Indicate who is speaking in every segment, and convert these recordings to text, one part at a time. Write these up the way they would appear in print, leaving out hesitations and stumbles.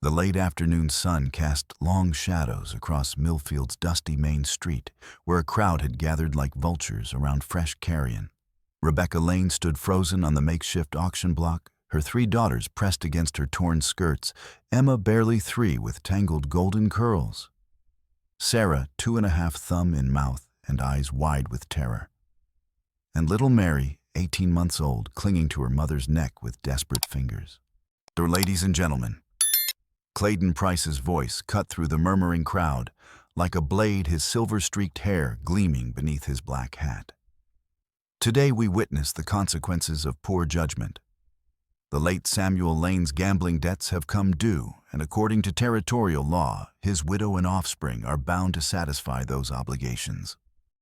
Speaker 1: The late afternoon sun cast long shadows across Millfield's dusty main street, where a crowd had gathered like vultures around fresh carrion. Rebecca Lane stood frozen on the makeshift auction block, her 3 daughters pressed against her torn skirts, Emma barely 3 with tangled golden curls, Sarah 2.5 thumb in mouth and eyes wide with terror, and little Mary, 18 months old, clinging to her mother's neck with desperate fingers. Ladies and gentlemen, Clayden Price's voice cut through the murmuring crowd, like a blade, his silver-streaked hair gleaming beneath his black hat. Today we witness the consequences of poor judgment. The late Samuel Lane's gambling debts have come due, and according to territorial law, his widow and offspring are bound to satisfy those obligations.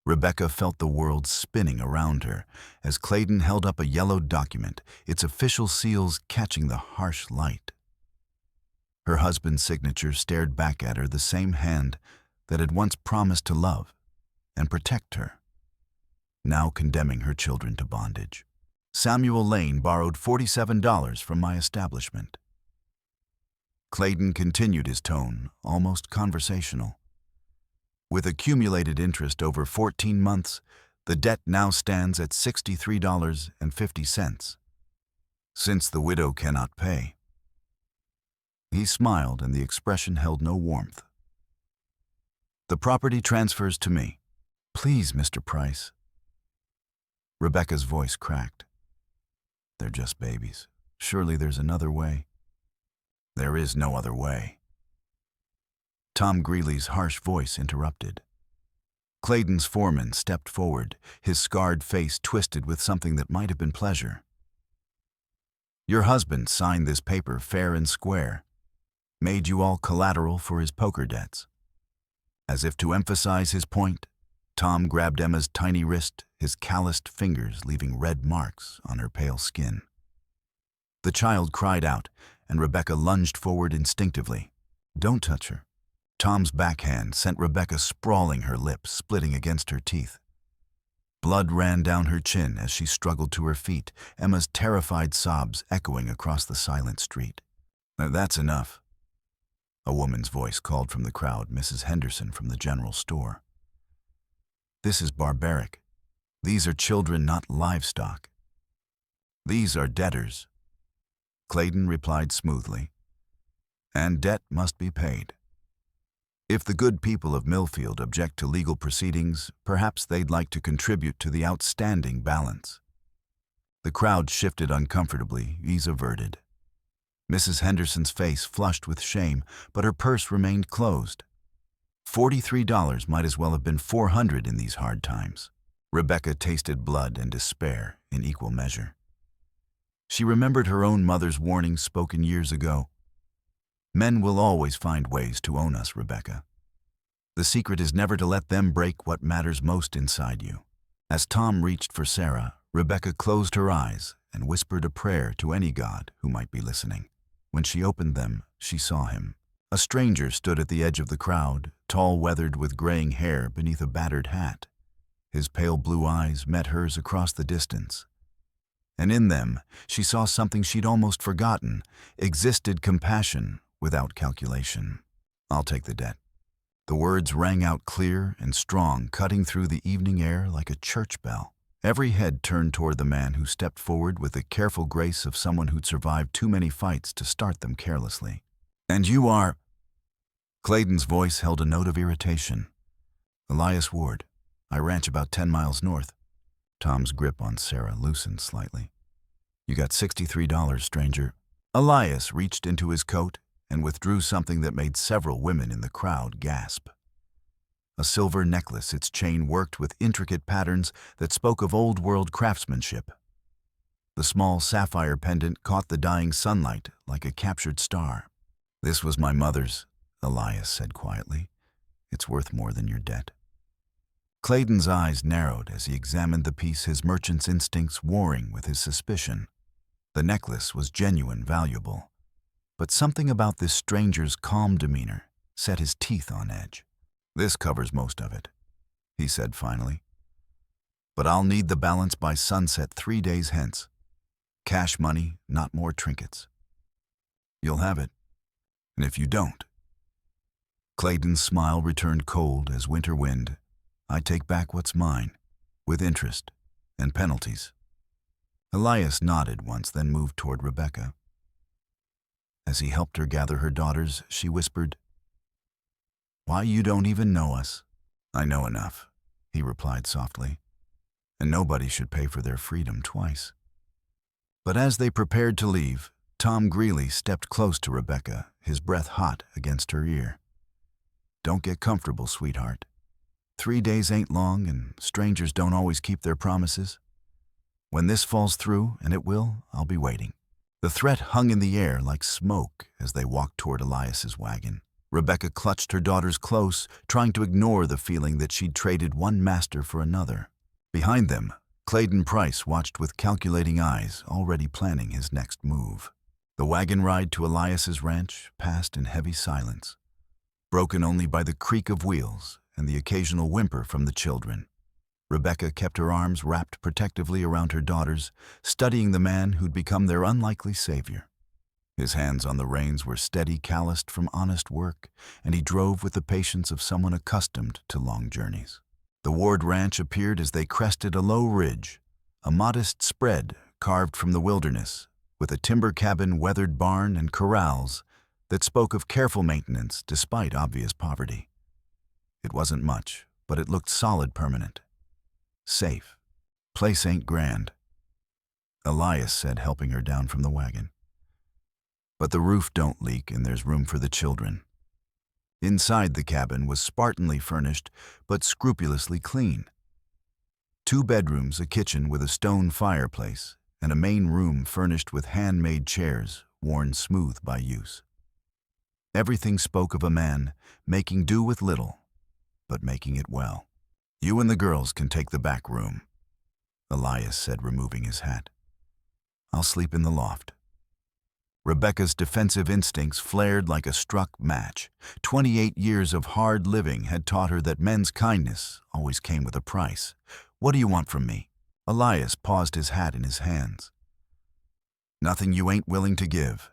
Speaker 1: Rebecca felt the world spinning around her as Clayden held up a yellowed document, its official seals catching the harsh light. Her husband's signature stared back at her, the same hand that had once promised to love and protect her, now condemning her children to bondage. Samuel Lane borrowed $47 from my establishment. Clayden continued his tone, almost conversational. With accumulated interest over 14 months, the debt now stands at $63.50. Since the widow cannot pay. He smiled, and the expression held no warmth. The property transfers to me. Please, Mr. Price. Rebecca's voice cracked. They're just babies. Surely there's another way. There is no other way. Tom Greeley's harsh voice interrupted. Clayden's foreman stepped forward, his scarred face twisted with something that might have been pleasure. Your husband signed this paper fair and square, made you all collateral for his poker debts. As if to emphasize his point, Tom grabbed Emma's tiny wrist, his calloused fingers leaving red marks on her pale skin. The child cried out, and Rebecca lunged forward instinctively. Don't touch her. Tom's backhand sent Rebecca sprawling, her lips splitting against her teeth. Blood ran down her chin as she struggled to her feet, Emma's terrified sobs echoing across the silent street. That's enough. A woman's voice called from the crowd, Mrs. Henderson from the general store. This is barbaric. These are children, not livestock. These are debtors. Clayden replied smoothly. And debt must be paid. If the good people of Millfield object to legal proceedings, perhaps they'd like to contribute to the outstanding balance. The crowd shifted uncomfortably, ease averted. Mrs. Henderson's face flushed with shame, but her purse remained closed. $43 might as well have been $400 in these hard times. Rebecca tasted blood and despair in equal measure. She remembered her own mother's warnings spoken years ago. Men will always find ways to own us, Rebecca. The secret is never to let them break what matters most inside you. As Tom reached for Sarah, Rebecca closed her eyes and whispered a prayer to any god who might be listening. When she opened them, she saw him. A stranger stood at the edge of the crowd, tall, weathered, with graying hair beneath a battered hat. His pale blue eyes met hers across the distance. And in them, she saw something she'd almost forgotten. Existed compassion without calculation. I'll take the debt. The words rang out clear and strong, cutting through the evening air like a church bell. Every head turned toward the man who stepped forward with the careful grace of someone who'd survived too many fights to start them carelessly. And you are... Clayden's voice held a note of irritation. Elias Ward. I ranch about 10 miles north. Tom's grip on Sarah loosened slightly. You got $63, stranger. Elias reached into his coat and withdrew something that made several women in the crowd gasp. A silver necklace, its chain worked with intricate patterns that spoke of old-world craftsmanship. The small sapphire pendant caught the dying sunlight like a captured star. This was my mother's, Elias said quietly. It's worth more than your debt. Clayden's eyes narrowed as he examined the piece, his merchant's instincts warring with his suspicion. The necklace was genuine, valuable. But something about this stranger's calm demeanor set his teeth on edge. This covers most of it, he said finally. But I'll need the balance by sunset 3 days hence. Cash money, not more trinkets. You'll have it. And if you don't, Clayden's smile returned cold as winter wind, I take back what's mine, with interest and penalties. Elias nodded once, then moved toward Rebecca. As he helped her gather her daughters, she whispered, "Why, you don't even know us." "I know enough," he replied softly, "and nobody should pay for their freedom twice." But as they prepared to leave, Tom Greeley stepped close to Rebecca, his breath hot against her ear. "Don't get comfortable, sweetheart. 3 days ain't long, and strangers don't always keep their promises. When this falls through, and it will, I'll be waiting." The threat hung in the air like smoke as they walked toward Elias's wagon. Rebecca clutched her daughters close, trying to ignore the feeling that she'd traded one master for another. Behind them, Clayden Price watched with calculating eyes, already planning his next move. The wagon ride to Elias's ranch passed in heavy silence, broken only by the creak of wheels and the occasional whimper from the children. Rebecca kept her arms wrapped protectively around her daughters, studying the man who'd become their unlikely savior. His hands on the reins were steady, calloused from honest work, and he drove with the patience of someone accustomed to long journeys. The Ward ranch appeared as they crested a low ridge, a modest spread carved from the wilderness, with a timber cabin, weathered barn, and corrals that spoke of careful maintenance despite obvious poverty. It wasn't much, but it looked solid, permanent. "Safe. Place ain't grand," Elias said, helping her down from the wagon. "But the roof don't leak, and there's room for the children." Inside the cabin was spartanly furnished, but scrupulously clean. 2 bedrooms, a kitchen with a stone fireplace, and a main room furnished with handmade chairs worn smooth by use. Everything spoke of a man making do with little, but making it well. "You and the girls can take the back room," Elias said, removing his hat. "I'll sleep in the loft." Rebecca's defensive instincts flared like a struck match. 28 years of hard living had taught her that men's kindness always came with a price. "What do you want from me?" Elias paused, his hat in his hands. "Nothing you ain't willing to give.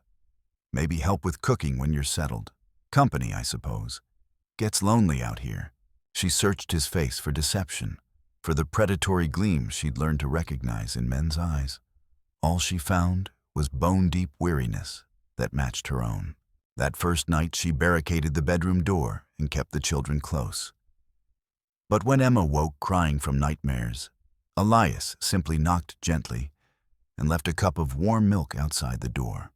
Speaker 1: Maybe help with cooking when you're settled. Company, I suppose. Gets lonely out here." She searched his face for deception, for the predatory gleam she'd learned to recognize in men's eyes. All she found was bone-deep weariness that matched her own. That first night she barricaded the bedroom door and kept the children close. But when Emma woke crying from nightmares, Elias simply knocked gently and left a cup of warm milk outside the door.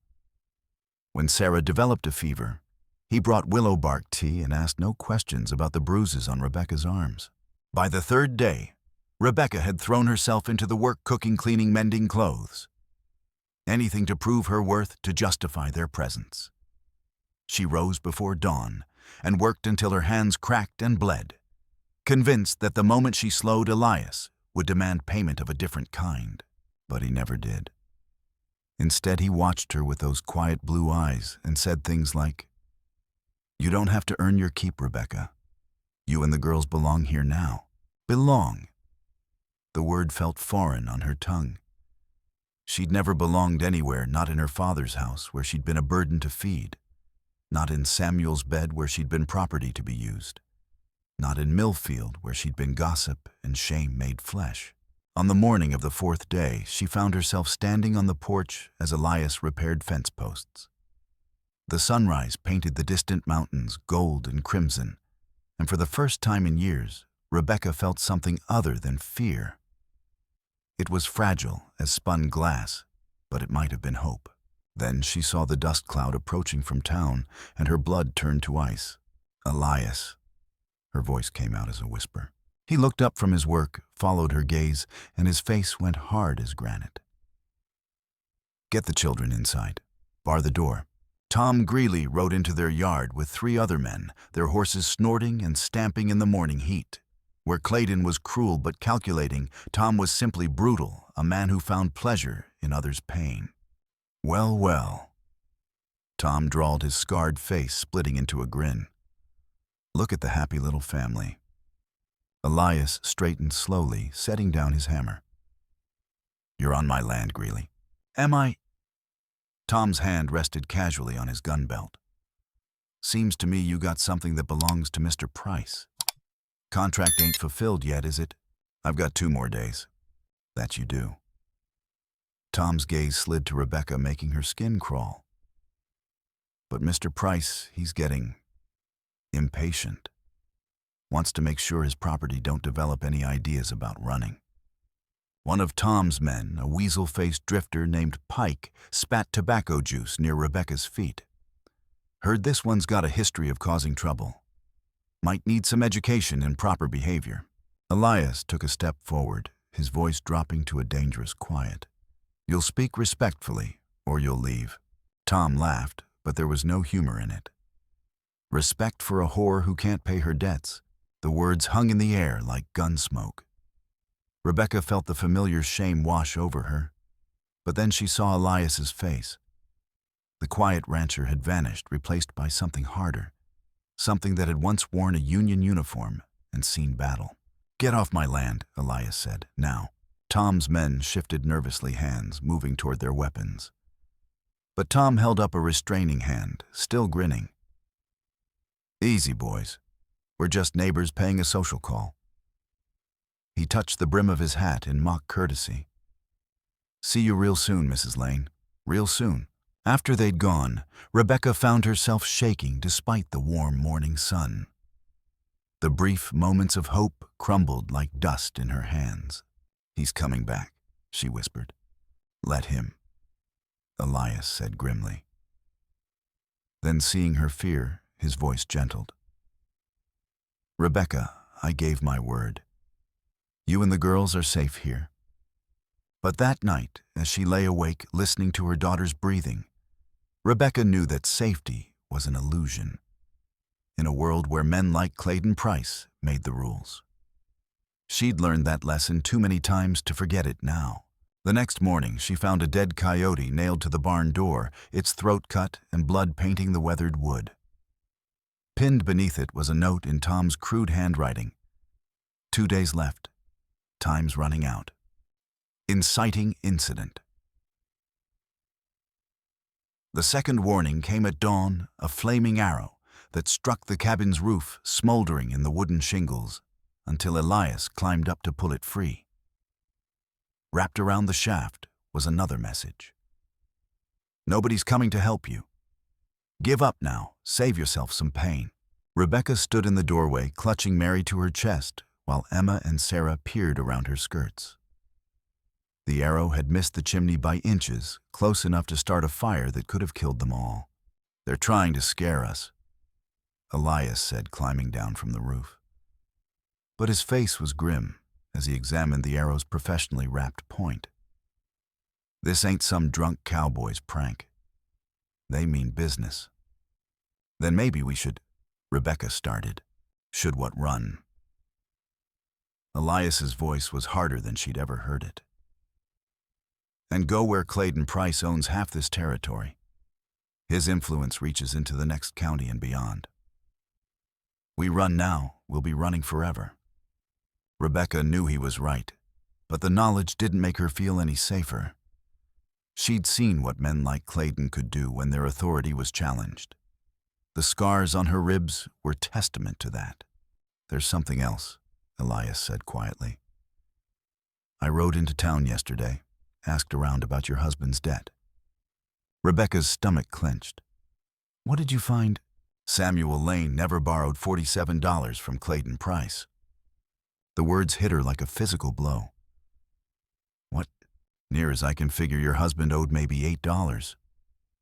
Speaker 1: When Sarah developed a fever, he brought willow bark tea and asked no questions about the bruises on Rebecca's arms. By the 3rd day, Rebecca had thrown herself into the work, cooking, cleaning, mending clothes. Anything to prove her worth, to justify their presence. She rose before dawn and worked until her hands cracked and bled, convinced that the moment she slowed, Elias would demand payment of a different kind. But he never did. Instead, he watched her with those quiet blue eyes and said things like, "You don't have to earn your keep, Rebecca. You and the girls belong here now." Belong. The word felt foreign on her tongue. She'd never belonged anywhere, not in her father's house, where she'd been a burden to feed, not in Samuel's bed, where she'd been property to be used, not in Millfield, where she'd been gossip and shame made flesh. On the morning of the 4th day, she found herself standing on the porch as Elias repaired fence posts. The sunrise painted the distant mountains gold and crimson, and for the first time in years, Rebecca felt something other than fear. It was fragile as spun glass, but it might have been hope. Then she saw the dust cloud approaching from town, and her blood turned to ice. "Elias," her voice came out as a whisper. He looked up from his work, followed her gaze, and his face went hard as granite. "Get the children inside. Bar the door." Tom Greeley rode into their yard with 3 other men, their horses snorting and stamping in the morning heat. Where Clayden was cruel but calculating, Tom was simply brutal, a man who found pleasure in others' pain. "Well, well." Tom drawled, his scarred face splitting into a grin. "Look at the happy little family." Elias straightened slowly, setting down his hammer. "You're on my land, Greeley." "Am I?" Tom's hand rested casually on his gun belt. Seems to me you got something that belongs to Mr. Price. Contract ain't fulfilled yet, is it? I've got 2 more days. That you do. Tom's gaze slid to Rebecca, making her skin crawl. But Mr. Price, he's getting impatient. Wants to make sure his property don't develop any ideas about running. One of Tom's men, a weasel-faced drifter named Pike, spat tobacco juice near Rebecca's feet. Heard this one's got a history of causing trouble. Might need some education in proper behavior. Elias took a step forward, his voice dropping to a dangerous quiet. You'll speak respectfully, or you'll leave. Tom laughed, but there was no humor in it. Respect for a whore who can't pay her debts. The words hung in the air like gun smoke. Rebecca felt the familiar shame wash over her, but then she saw Elias's face. The quiet rancher had vanished, replaced by something harder, something that had once worn a Union uniform and seen battle. Get off my land, Elias said, now. Tom's men shifted nervously, hands moving toward their weapons. But Tom held up a restraining hand, still grinning. Easy, boys. We're just neighbors paying a social call. He touched the brim of his hat in mock courtesy. See you real soon, Mrs. Lane. Real soon. After they'd gone, Rebecca found herself shaking despite the warm morning sun. The brief moments of hope crumbled like dust in her hands. He's coming back, she whispered. Let him, Elias said grimly. Then, seeing her fear, his voice gentled. Rebecca, I gave my word. You and the girls are safe here. But that night, as she lay awake listening to her daughter's breathing, Rebecca knew that safety was an illusion, in a world where men like Clayden Price made the rules. She'd learned that lesson too many times to forget it now. The next morning, she found a dead coyote nailed to the barn door, its throat cut and blood painting the weathered wood. Pinned beneath it was a note in Tom's crude handwriting. 2 days left. Time's running out. Inciting incident. The second warning came at dawn, a flaming arrow that struck the cabin's roof, smoldering in the wooden shingles, until Elias climbed up to pull it free. Wrapped around the shaft was another message. Nobody's coming to help you. Give up now, save yourself some pain. Rebecca stood in the doorway, clutching Mary to her chest, while Emma and Sarah peered around her skirts. The arrow had missed the chimney by inches, close enough to start a fire that could have killed them all. They're trying to scare us, Elias said, climbing down from the roof. But his face was grim as he examined the arrow's professionally wrapped point. This ain't some drunk cowboy's prank. They mean business. Then maybe we should, Rebecca started. Should what run? Elias's voice was harder than she'd ever heard it. And go where Clayden Price owns half this territory. His influence reaches into the next county and beyond. We run now, we'll be running forever. Rebecca knew he was right, but the knowledge didn't make her feel any safer. She'd seen what men like Clayden could do when their authority was challenged. The scars on her ribs were testament to that. There's something else, Elias said quietly. I rode into town yesterday, asked around about your husband's debt. Rebecca's stomach clenched. What did you find? Samuel Lane never borrowed $47 from Clayden Price. The words hit her like a physical blow. What? Near as I can figure, your husband owed maybe $8.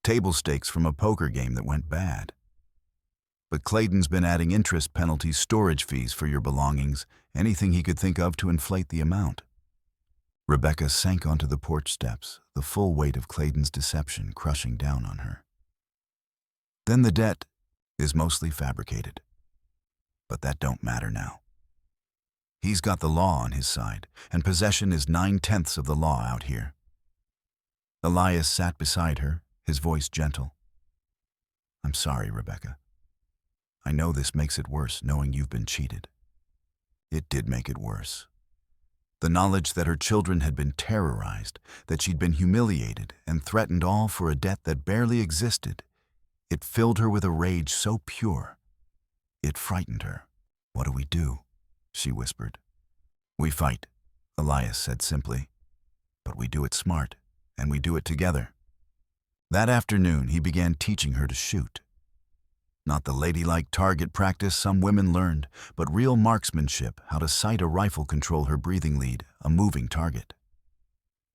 Speaker 1: Table stakes from a poker game that went bad. But Clayden's been adding interest penalties, storage fees for your belongings, anything he could think of to inflate the amount. Rebecca sank onto the porch steps, the full weight of Clayden's deception crushing down on her. Then the debt is mostly fabricated. But that don't matter now. He's got the law on his side, and possession is 9/10 of the law out here. Elias sat beside her, his voice gentle. I'm sorry, Rebecca. I know this makes it worse, knowing you've been cheated. It did make it worse. The knowledge that her children had been terrorized, that she'd been humiliated and threatened, all for a debt that barely existed, It filled her with a rage so pure, it frightened her. "What do we do?" she whispered. "We fight," Elias said simply. "But we do it smart, and we do it together." That afternoon, he began teaching her to shoot. Not the ladylike target practice some women learned, but real marksmanship, how to sight a rifle, control her breathing lead, a moving target.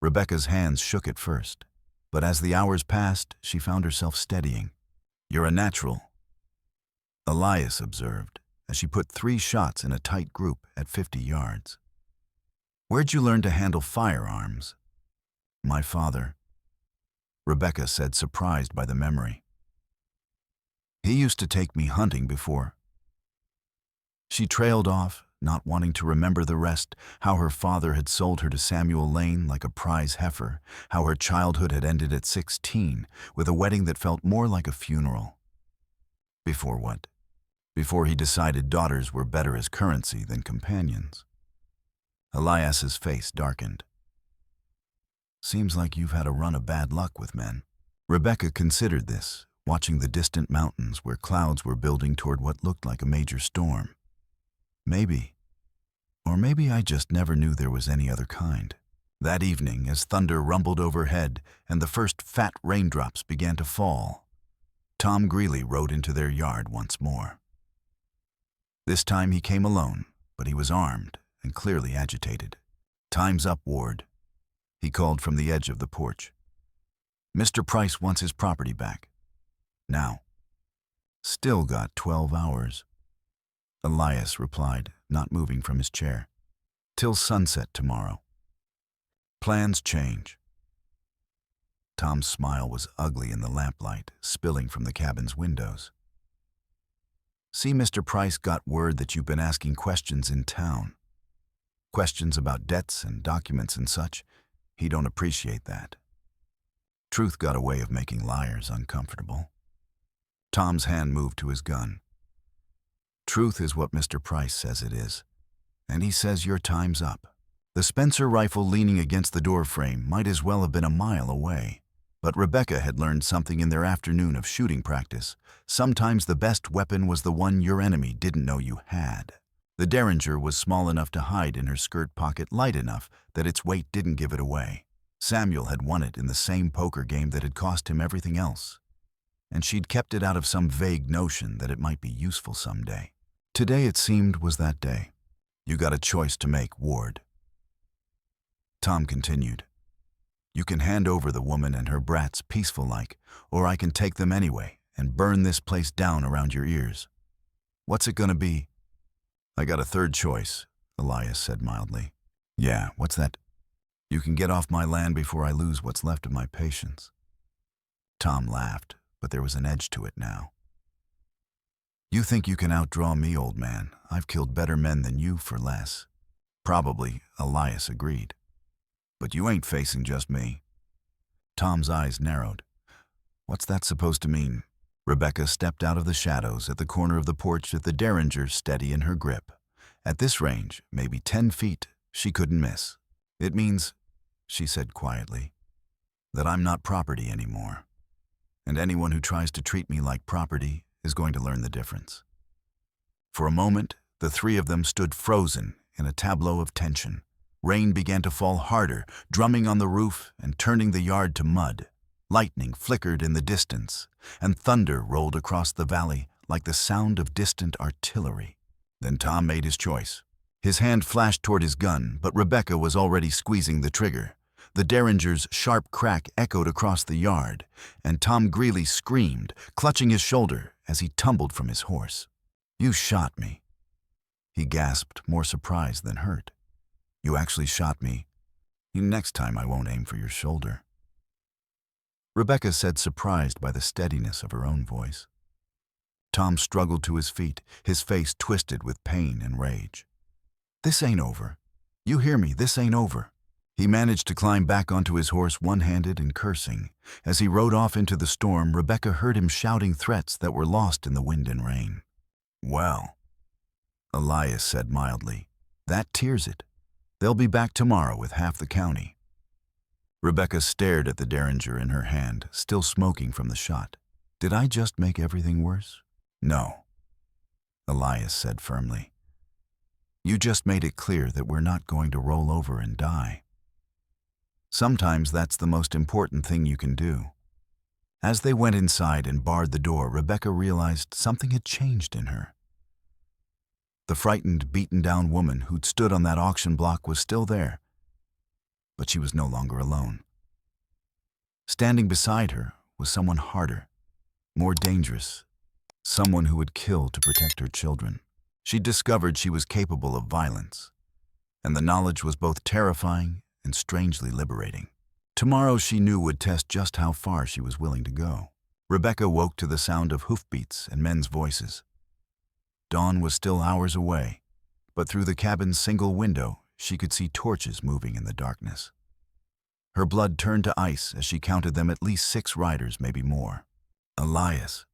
Speaker 1: Rebecca's hands shook at first, but as the hours passed, she found herself steadying. "You're a natural," Elias observed, as she put 3 shots in a tight group at 50 yards. "Where'd you learn to handle firearms?" "My father," Rebecca said, surprised by the memory. "He used to take me hunting before." She trailed off, not wanting to remember the rest, how her father had sold her to Samuel Lane like a prize heifer, how her childhood had ended at 16, with a wedding that felt more like a funeral. Before what? Before he decided daughters were better as currency than companions. Elias's face darkened. "Seems like you've had a run of bad luck with men." Rebecca considered this, watching the distant mountains where clouds were building toward what looked like a major storm. Maybe. Or maybe I just never knew there was any other kind. That evening, as thunder rumbled overhead and the first fat raindrops began to fall, Tom Greeley rode into their yard once more. This time he came alone, but he was armed and clearly agitated. "Time's up, Ward," he called from the edge of the porch. "Mr. Price wants his property back. Now." "Still got 12 hours," Elias replied, not moving from his chair. "Till sunset tomorrow. Plans change." Tom's smile was ugly in the lamplight, spilling from the cabin's windows. "See, Mr. Price got word that you've been asking questions in town. Questions about debts and documents and such. He don't appreciate that. Truth got a way of making liars uncomfortable." Tom's hand moved to his gun. "Truth is what Mr. Price says it is, and he says your time's up." The Spencer rifle leaning against the door frame might as well have been a mile away. But Rebecca had learned something in their afternoon of shooting practice. Sometimes the best weapon was the one your enemy didn't know you had. The Derringer was small enough to hide in her skirt pocket, light enough that its weight didn't give it away. Samuel had won it in the same poker game that had cost him everything else, and she'd kept it out of some vague notion that it might be useful someday. Today, it seemed, was that day. "You got a choice to make, Ward," Tom continued. "You can hand over the woman and her brats peaceful-like, or I can take them anyway and burn this place down around your ears. What's it gonna be?" "I got a third choice," Elias said mildly. "Yeah, what's that?" "You can get off my land before I lose what's left of my patience." Tom laughed, but there was an edge to it now. "You think you can outdraw me, old man. I've killed better men than you for less." "Probably," Elias agreed. "But you ain't facing just me." Tom's eyes narrowed. "What's that supposed to mean?" Rebecca stepped out of the shadows at the corner of the porch with the Derringer steady in her grip. At this range, maybe 10 feet, she couldn't miss. "It means," she said quietly, "that I'm not property anymore. And anyone who tries to treat me like property is going to learn the difference." For a moment, the 3 of them stood frozen in a tableau of tension. Rain began to fall harder, drumming on the roof and turning the yard to mud. Lightning flickered in the distance, and thunder rolled across the valley like the sound of distant artillery. Then Tom made his choice. His hand flashed toward his gun, but Rebecca was already squeezing the trigger. The Derringer's sharp crack echoed across the yard, and Tom Greeley screamed, clutching his shoulder as he tumbled from his horse. "You shot me," he gasped, more surprised than hurt. "You actually shot me. Next time I won't aim for your shoulder," Rebecca said, surprised by the steadiness of her own voice. Tom struggled to his feet, his face twisted with pain and rage. "This ain't over. You hear me, this ain't over." He managed to climb back onto his horse one-handed and cursing. As he rode off into the storm, Rebecca heard him shouting threats that were lost in the wind and rain. "Well," Elias said mildly, "that tears it. They'll be back tomorrow with half the county." Rebecca stared at the Derringer in her hand, still smoking from the shot. Did I just make everything worse? No, Elias said firmly. You just made it clear that we're not going to roll over and die. Sometimes that's the most important thing you can do. As they went inside and barred the door, Rebecca realized something had changed in her. The frightened, beaten-down woman who'd stood on that auction block was still there, but she was no longer alone. Standing beside her was someone harder, more dangerous, someone who would kill to protect her children. She discovered she was capable of violence, and the knowledge was both terrifying and strangely liberating. Tomorrow, she knew, would test just how far she was willing to go. Rebecca woke to the sound of hoofbeats and men's voices. Dawn was still hours away, but through the cabin's single window, she could see torches moving in the darkness. Her blood turned to ice as she counted them, at least 6 riders, maybe more. Elias,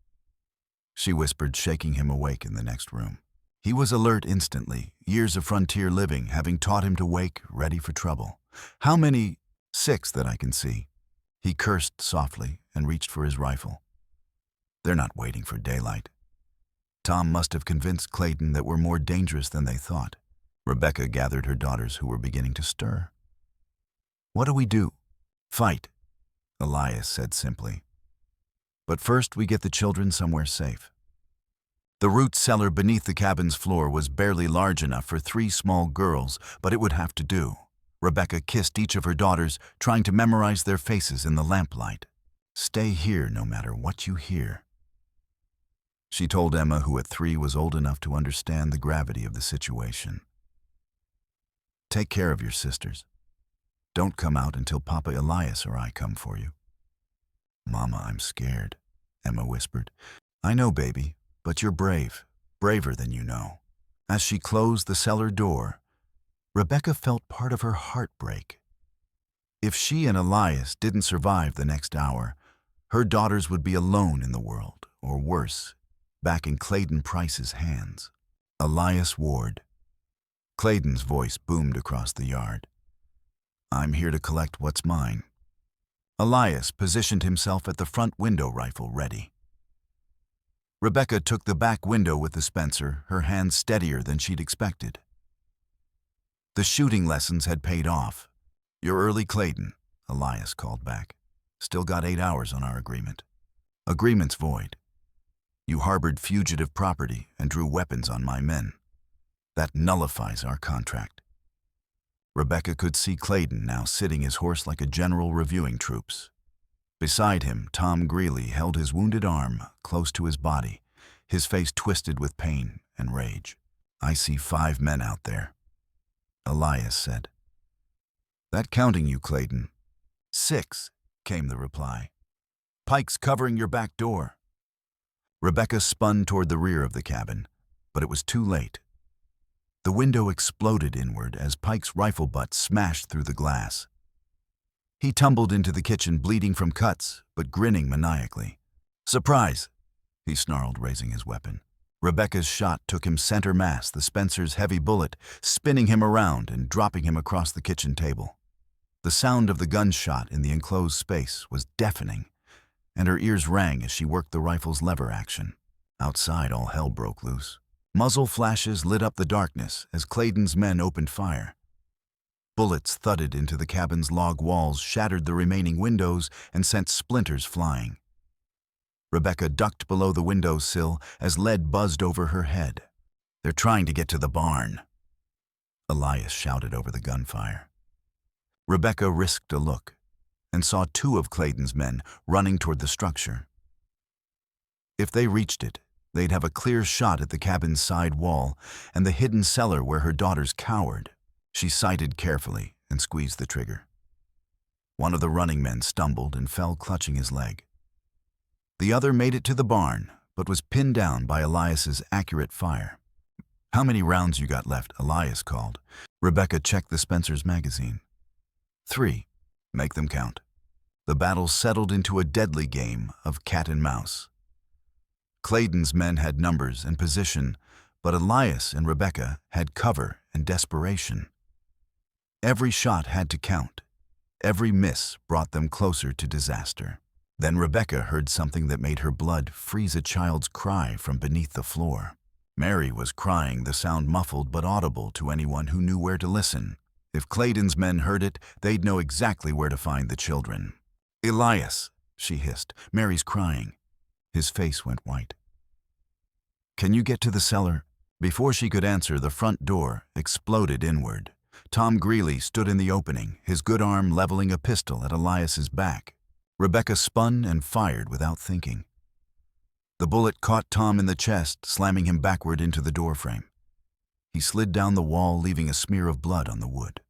Speaker 1: she whispered, shaking him awake in the next room. He was alert instantly, years of frontier living having taught him to wake, ready for trouble. How many? 6 that I can see. He cursed softly and reached for his rifle. They're not waiting for daylight. Tom must have convinced Clayden that we're more dangerous than they thought. Rebecca gathered her daughters, who were beginning to stir. What do we do? Fight, Elias said simply. But first we get the children somewhere safe. The root cellar beneath the cabin's floor was barely large enough for 3 small girls, but it would have to do. Rebecca kissed each of her daughters, trying to memorize their faces in the lamplight. Stay here no matter what you hear. She told Emma, who at 3 was old enough to understand the gravity of the situation. Take care of your sisters. Don't come out until Papa Elias or I come for you. Mama, I'm scared, Emma whispered. I know, baby, but you're brave, braver than you know. As she closed the cellar door, Rebecca felt part of her heart break. If she and Elias didn't survive the next hour, her daughters would be alone in the world, or worse, back in Clayden Price's hands. Elias Ward. Clayden's voice boomed across the yard. I'm here to collect what's mine. Elias positioned himself at the front window, rifle ready. Rebecca took the back window with the Spencer, her hands steadier than she'd expected. The shooting lessons had paid off. You're early, Clayden, Elias called back. Still got 8 hours on our agreement. Agreement's void. You harbored fugitive property and drew weapons on my men. That nullifies our contract. Rebecca could see Clayden now sitting his horse like a general reviewing troops. Beside him, Tom Greeley held his wounded arm close to his body, his face twisted with pain and rage. I see 5 men out there, Elias said. That counting you, Clayden. 6, came the reply. Pike's covering your back door. Rebecca spun toward the rear of the cabin, but it was too late. The window exploded inward as Pike's rifle butt smashed through the glass. He tumbled into the kitchen, bleeding from cuts, but grinning maniacally. Surprise, he snarled, raising his weapon. Rebecca's shot took him center mass, the Spencer's heavy bullet spinning him around and dropping him across the kitchen table. The sound of the gunshot in the enclosed space was deafening, and her ears rang as she worked the rifle's lever action. Outside, all hell broke loose. Muzzle flashes lit up the darkness as Clayden's men opened fire. Bullets thudded into the cabin's log walls, shattered the remaining windows, and sent splinters flying. Rebecca ducked below the windowsill as lead buzzed over her head. They're trying to get to the barn, Elias shouted over the gunfire. Rebecca risked a look and saw 2 of Clayden's men running toward the structure. If they reached it, they'd have a clear shot at the cabin's side wall and the hidden cellar where her daughters cowered. She sighted carefully and squeezed the trigger. One of the running men stumbled and fell, clutching his leg. The other made it to the barn, but was pinned down by Elias's accurate fire. How many rounds you got left? Elias called. Rebecca checked the Spencer's magazine. 3. Make them count. The battle settled into a deadly game of cat and mouse. Clayden's men had numbers and position, but Elias and Rebecca had cover and desperation. Every shot had to count. Every miss brought them closer to disaster. Then Rebecca heard something that made her blood freeze, a child's cry from beneath the floor. Mary was crying, the sound muffled but audible to anyone who knew where to listen. If Clayden's men heard it, they'd know exactly where to find the children. "Elias," she hissed, "Mary's crying." His face went white. "Can you get to the cellar?" Before she could answer, the front door exploded inward. Tom Greeley stood in the opening, his good arm leveling a pistol at Elias's back. Rebecca spun and fired without thinking. The bullet caught Tom in the chest, slamming him backward into the doorframe. He slid down the wall, leaving a smear of blood on the wood.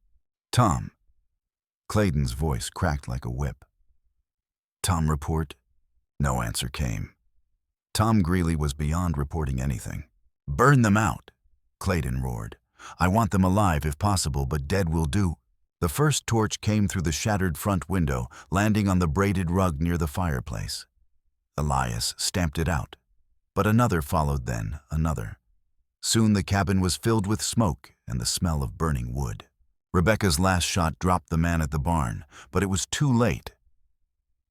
Speaker 1: "Tom." Clayden's voice cracked like a whip. "Tom, report." No answer came. Tom Greeley was beyond reporting anything. "Burn them out," Clayden roared. "I want them alive if possible, but dead will do." The first torch came through the shattered front window, landing on the braided rug near the fireplace. Elias stamped it out, but another followed, then another. Soon the cabin was filled with smoke and the smell of burning wood. Rebecca's last shot dropped the man at the barn, but it was too late.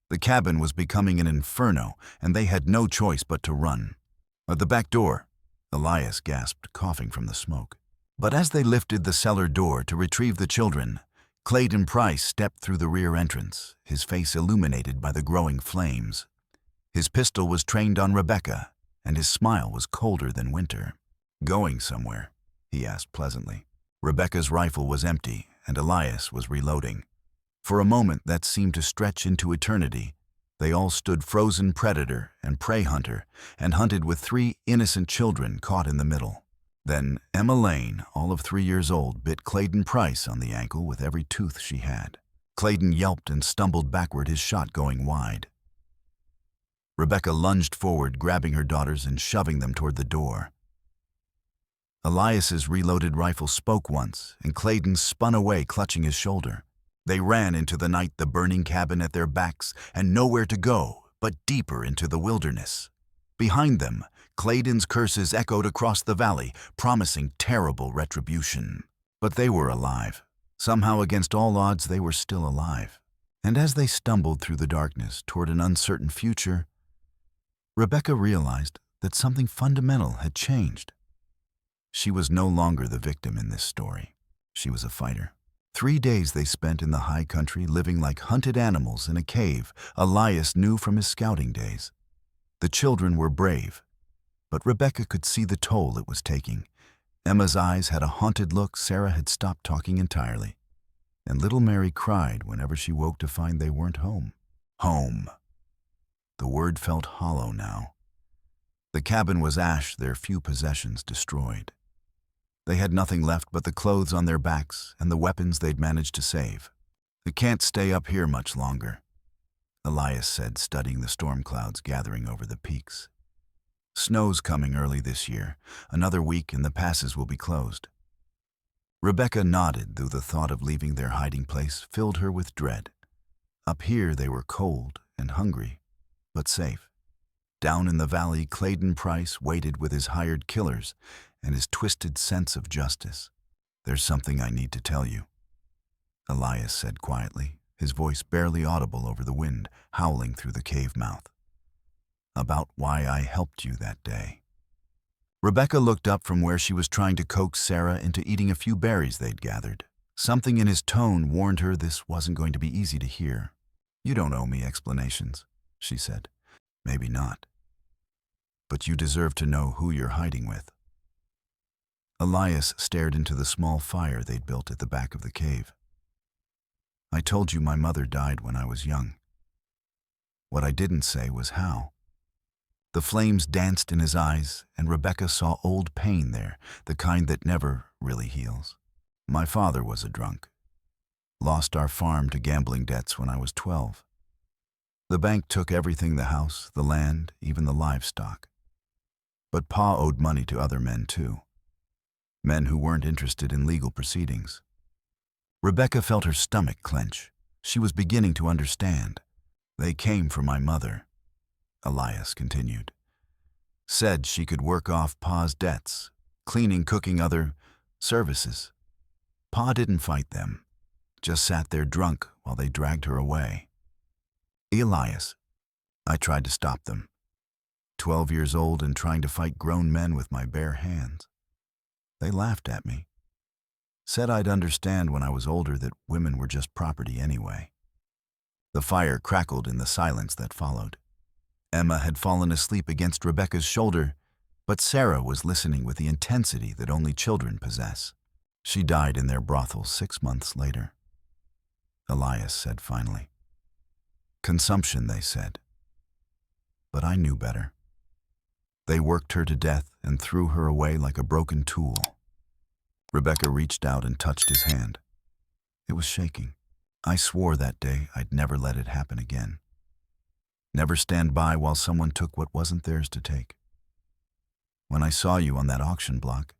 Speaker 1: The cabin was becoming an inferno, and they had no choice but to run. "At the back door," Elias gasped, coughing from the smoke. But as they lifted the cellar door to retrieve the children, Clayden Price stepped through the rear entrance, his face illuminated by the growing flames. His pistol was trained on Rebecca, and his smile was colder than winter. "Going somewhere?" he asked pleasantly. Rebecca's rifle was empty, and Elias was reloading. For a moment that seemed to stretch into eternity. They all stood frozen predator and prey hunter, and hunted with 3 innocent children caught in the middle. Then Emma Lane, all of 3 years old, bit Clayden Price on the ankle with every tooth she had. Clayden yelped and stumbled backward, his shot going wide. Rebecca lunged forward, grabbing her daughters and shoving them toward the door. Elias's reloaded rifle spoke once, and Clayden spun away, clutching his shoulder. They ran into the night, the burning cabin at their backs, and nowhere to go but deeper into the wilderness. Behind them, Clayden's curses echoed across the valley, promising terrible retribution. But they were alive. Somehow, against all odds, they were still alive. And as they stumbled through the darkness toward an uncertain future, Rebecca realized that something fundamental had changed. She was no longer the victim in this story. She was a fighter. 3 days they spent in the high country, living like hunted animals in a cave Elias knew from his scouting days. The children were brave, but Rebecca could see the toll it was taking. Emma's eyes had a haunted look. Sarah had stopped talking entirely, and little Mary cried whenever she woke to find they weren't home. Home. The word felt hollow now. The cabin was ash, their few possessions destroyed. They had nothing left but the clothes on their backs and the weapons they'd managed to save. "I can't stay up here much longer," Elias said, studying the storm clouds gathering over the peaks. "Snow's coming early this year. Another week and the passes will be closed." Rebecca nodded, though the thought of leaving their hiding place filled her with dread. Up here they were cold and hungry, but safe. Down in the valley, Clayden Price waited with his hired killers and his twisted sense of justice. "There's something I need to tell you," Elias said quietly, his voice barely audible over the wind howling through the cave mouth. "About why I helped you that day." Rebecca looked up from where she was trying to coax Sarah into eating a few berries they'd gathered. Something in his tone warned her this wasn't going to be easy to hear. "You don't owe me explanations," she said. "Maybe not. But you deserve to know who you're hiding with." Elias stared into the small fire they'd built at the back of the cave. "I told you my mother died when I was young. What I didn't say was how." The flames danced in his eyes, and Rebecca saw old pain there, the kind that never really heals. "My father was a drunk. Lost our farm to gambling debts when I was 12. The bank took everything, the house, the land, even the livestock. But Pa owed money to other men too. Men who weren't interested in legal proceedings." Rebecca felt her stomach clench. She was beginning to understand. "They came for my mother," Elias continued. "Said she could work off Pa's debts, cleaning, cooking, other services. Pa didn't fight them, just sat there drunk while they dragged her away." "Elias," I tried to stop them, 12 years old and trying to fight grown men with my bare hands. They laughed at me, said I'd understand when I was older that women were just property anyway. The fire crackled in the silence that followed. Emma had fallen asleep against Rebecca's shoulder, but Sarah was listening with the intensity that only children possess. She died in their brothel 6 months later. Elias said finally. Consumption, they said. But I knew better. They worked her to death and threw her away like a broken tool. Rebecca reached out and touched his hand. It was shaking. I swore that day I'd never let it happen again. Never stand by while someone took what wasn't theirs to take. When I saw you on that auction block,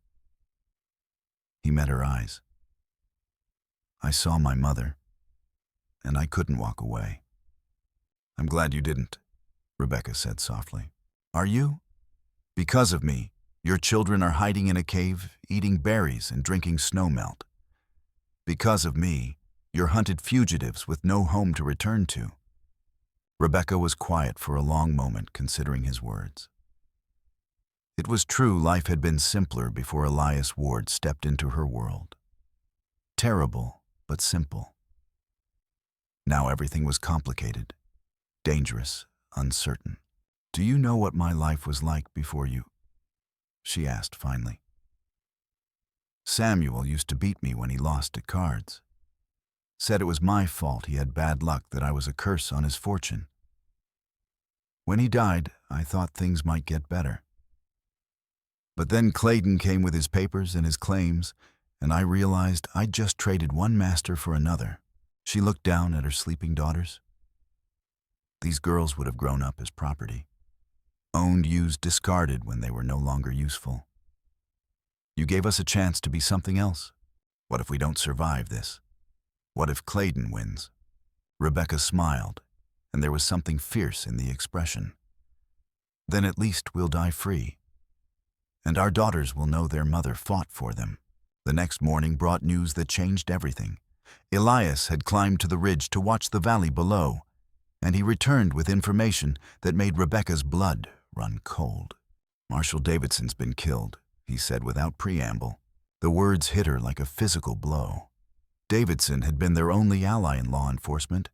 Speaker 1: he met her eyes. I saw my mother, and I couldn't walk away. I'm glad you didn't, Rebecca said softly. Are you? Because of me, your children are hiding in a cave, eating berries and drinking snowmelt. Because of me, you're hunted fugitives with no home to return to. Rebecca was quiet for a long moment, considering his words. It was true life had been simpler before Elias Ward stepped into her world. Terrible, but simple. Now everything was complicated, dangerous, uncertain. Do you know what my life was like before you? She asked finally. Samuel used to beat me when he lost at cards. Said it was my fault he had bad luck, that I was a curse on his fortune. When he died, I thought things might get better. But then Clayden came with his papers and his claims, and I realized I'd just traded one master for another. She looked down at her sleeping daughters. These girls would have grown up as property. Owned, used, discarded when they were no longer useful. You gave us a chance to be something else. What if we don't survive this? What if Clayden wins? Rebecca smiled, and there was something fierce in the expression. Then at least we'll die free. And our daughters will know their mother fought for them. The next morning brought news that changed everything. Elias had climbed to the ridge to watch the valley below, and he returned with information that made Rebecca's blood run cold. Marshal Davidson's been killed, he said without preamble. The words hit her like a physical blow. Davidson had been their only ally in law enforcement,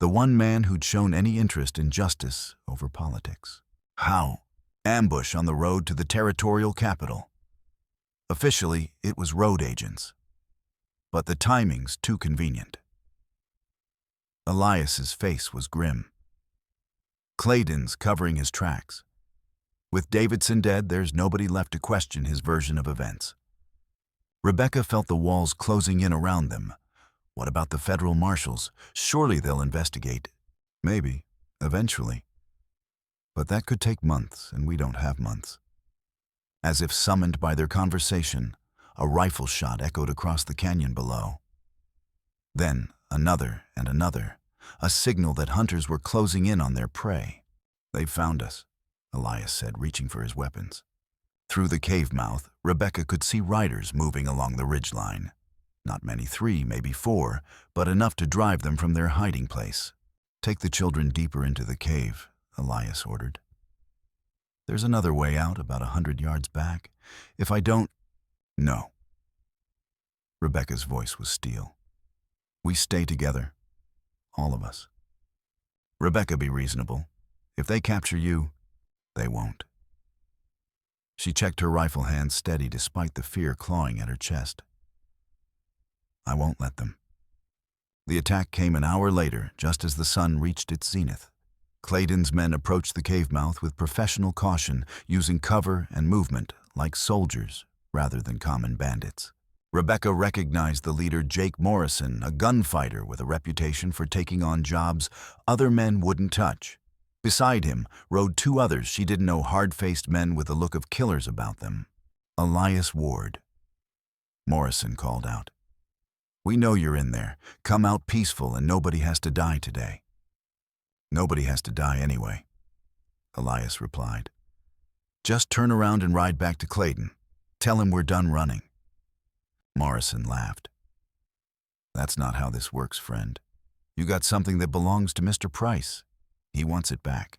Speaker 1: the one man who'd shown any interest in justice over politics. How? Ambush on the road to the territorial capital. Officially, it was road agents. But the timing's too convenient. Elias's face was grim. Clayden's covering his tracks. With Davidson dead, there's nobody left to question his version of events. Rebecca felt the walls closing in around them. What about the federal marshals? Surely they'll investigate. Maybe, eventually. But that could take months, and we don't have months. As if summoned by their conversation, a rifle shot echoed across the canyon below. Then another and another, a signal that hunters were closing in on their prey. They found us, Elias said, reaching for his weapons. Through the cave mouth, Rebecca could see riders moving along the ridgeline. Not many, 3, maybe 4, but enough to drive them from their hiding place. Take the children deeper into the cave, Elias ordered. There's another way out about 100 yards back. If I don't... No. Rebecca's voice was steel. We stay together. All of us. Rebecca, be reasonable. If they capture you, they won't. She checked her rifle hand steady despite the fear clawing at her chest. I won't let them. The attack came an hour later, just as the sun reached its zenith. Clayden's men approached the cave mouth with professional caution, using cover and movement like soldiers rather than common bandits. Rebecca recognized the leader, Jake Morrison, a gunfighter with a reputation for taking on jobs other men wouldn't touch. Beside him rode 2 others she didn't know, hard-faced men with the look of killers about them. Elias Ward. Morrison called out. We know you're in there. Come out peaceful and nobody has to die today. Nobody has to die anyway, Elias replied. Just turn around and ride back to Clayden. Tell him we're done running. Morrison laughed. That's not how this works, friend. You got something that belongs to Mr. Price. He wants it back.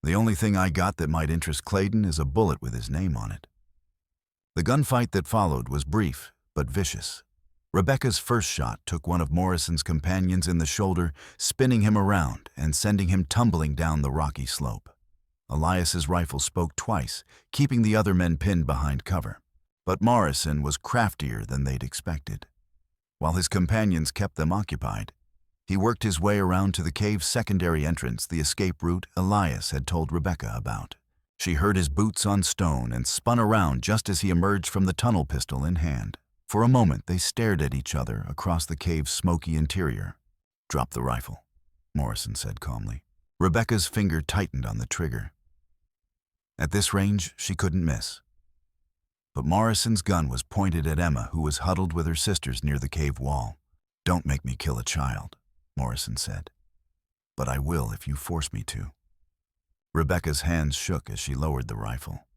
Speaker 1: The only thing I got that might interest Clayden is a bullet with his name on it. The gunfight that followed was brief, but vicious. Rebecca's first shot took one of Morrison's companions in the shoulder, spinning him around and sending him tumbling down the rocky slope. Elias's rifle spoke twice, keeping the other men pinned behind cover. But Morrison was craftier than they'd expected. While his companions kept them occupied, he worked his way around to the cave's secondary entrance, the escape route Elias had told Rebecca about. She heard his boots on stone and spun around just as he emerged from the tunnel, pistol in hand. For a moment, they stared at each other across the cave's smoky interior. "Drop the rifle," Morrison said calmly. Rebecca's finger tightened on the trigger. At this range, she couldn't miss. But Morrison's gun was pointed at Emma, who was huddled with her sisters near the cave wall. "Don't make me kill a child," Morrison said. "But I will if you force me to." Rebecca's hands shook as she lowered the rifle.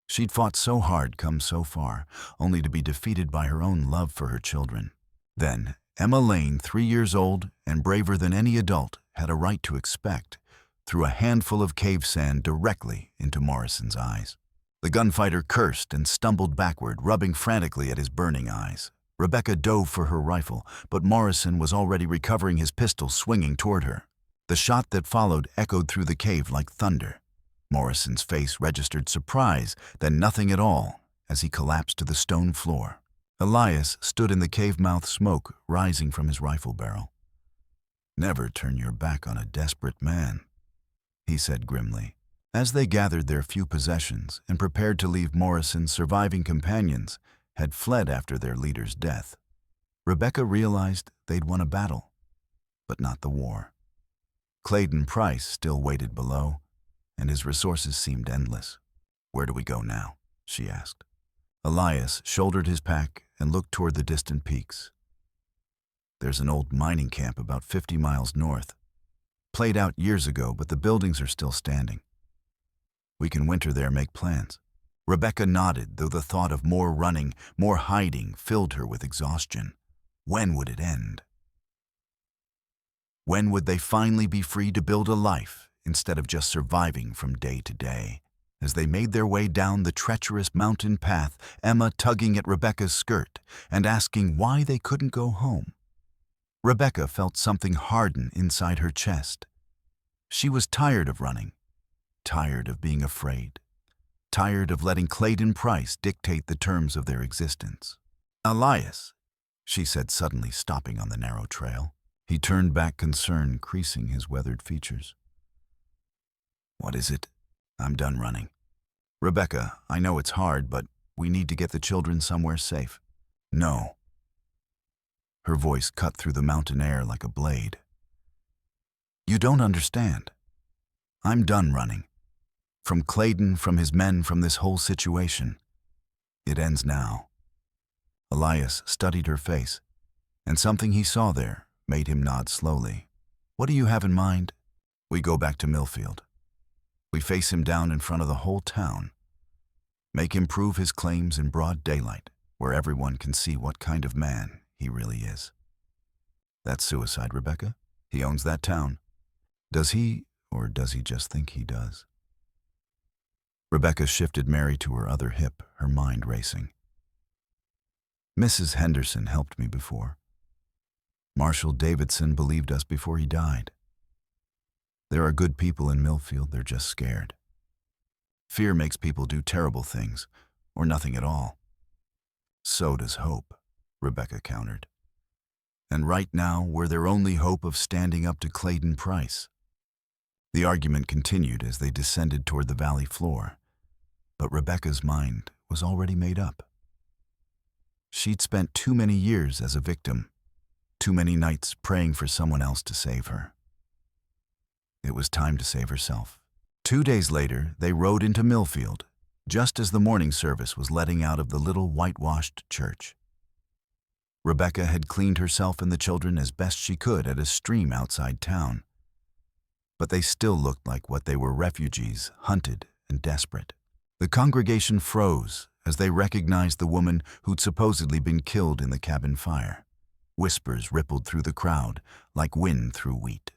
Speaker 1: She'd fought so hard, come so far, only to be defeated by her own love for her children. Then, Emma Lane, 3 years old and braver than any adult had a right to expect, threw a handful of cave sand directly into Morrison's eyes. The gunfighter cursed and stumbled backward, rubbing frantically at his burning eyes. Rebecca dove for her rifle, but Morrison was already recovering his pistol, swinging toward her. The shot that followed echoed through the cave like thunder. Morrison's face registered surprise, then nothing at all, as he collapsed to the stone floor. Elias stood in the cave mouth, smoke rising from his rifle barrel. "Never turn your back on a desperate man," he said grimly. As they gathered their few possessions and prepared to leave, Morrison's surviving companions had fled after their leader's death. Rebecca realized they'd won a battle, but not the war. Clayden Price still waited below, and his resources seemed endless. "Where do we go now?" she asked. Elias shouldered his pack and looked toward the distant peaks. "There's an old mining camp about 50 miles north. Played out years ago, but the buildings are still standing. We can winter there, make plans." Rebecca nodded, though the thought of more running, more hiding, filled her with exhaustion. When would it end? When would they finally be free to build a life instead of just surviving from day to day? As they made their way down the treacherous mountain path, Emma tugging at Rebecca's skirt and asking why they couldn't go home. Rebecca felt something harden inside her chest. She was tired of running, tired of being afraid, tired of letting Clayden Price dictate the terms of their existence. "Elias," she said, suddenly stopping on the narrow trail. He turned back, concern creasing his weathered features. "What is it?" "I'm done running. Rebecca, I know it's hard, but we need to get the children somewhere safe." "No." Her voice cut through the mountain air like a blade. "You don't understand. I'm done running. From Clayden, from his men, from this whole situation. It ends now." Elias studied her face, and something he saw there made him nod slowly. "What do you have in mind?" "We go back to Millfield. We face him down in front of the whole town. Make him prove his claims in broad daylight, where everyone can see what kind of man he really is." "That's suicide, Rebecca. He owns that town." "Does he, or does he just think he does?" Rebecca shifted Mary to her other hip, her mind racing. "Mrs. Henderson helped me before. Marshall Davidson believed us before he died. There are good people in Millfield, they're just scared. Fear makes people do terrible things, or nothing at all." "So does hope," Rebecca countered. "And right now, we're their only hope of standing up to Clayden Price." The argument continued as they descended toward the valley floor, but Rebecca's mind was already made up. She'd spent too many years as a victim, too many nights praying for someone else to save her. It was time to save herself. 2 days later, they rode into Millfield, just as the morning service was letting out of the little whitewashed church. Rebecca had cleaned herself and the children as best she could at a stream outside town, but they still looked like what they were, refugees, hunted and desperate. The congregation froze as they recognized the woman who'd supposedly been killed in the cabin fire. Whispers rippled through the crowd like wind through wheat.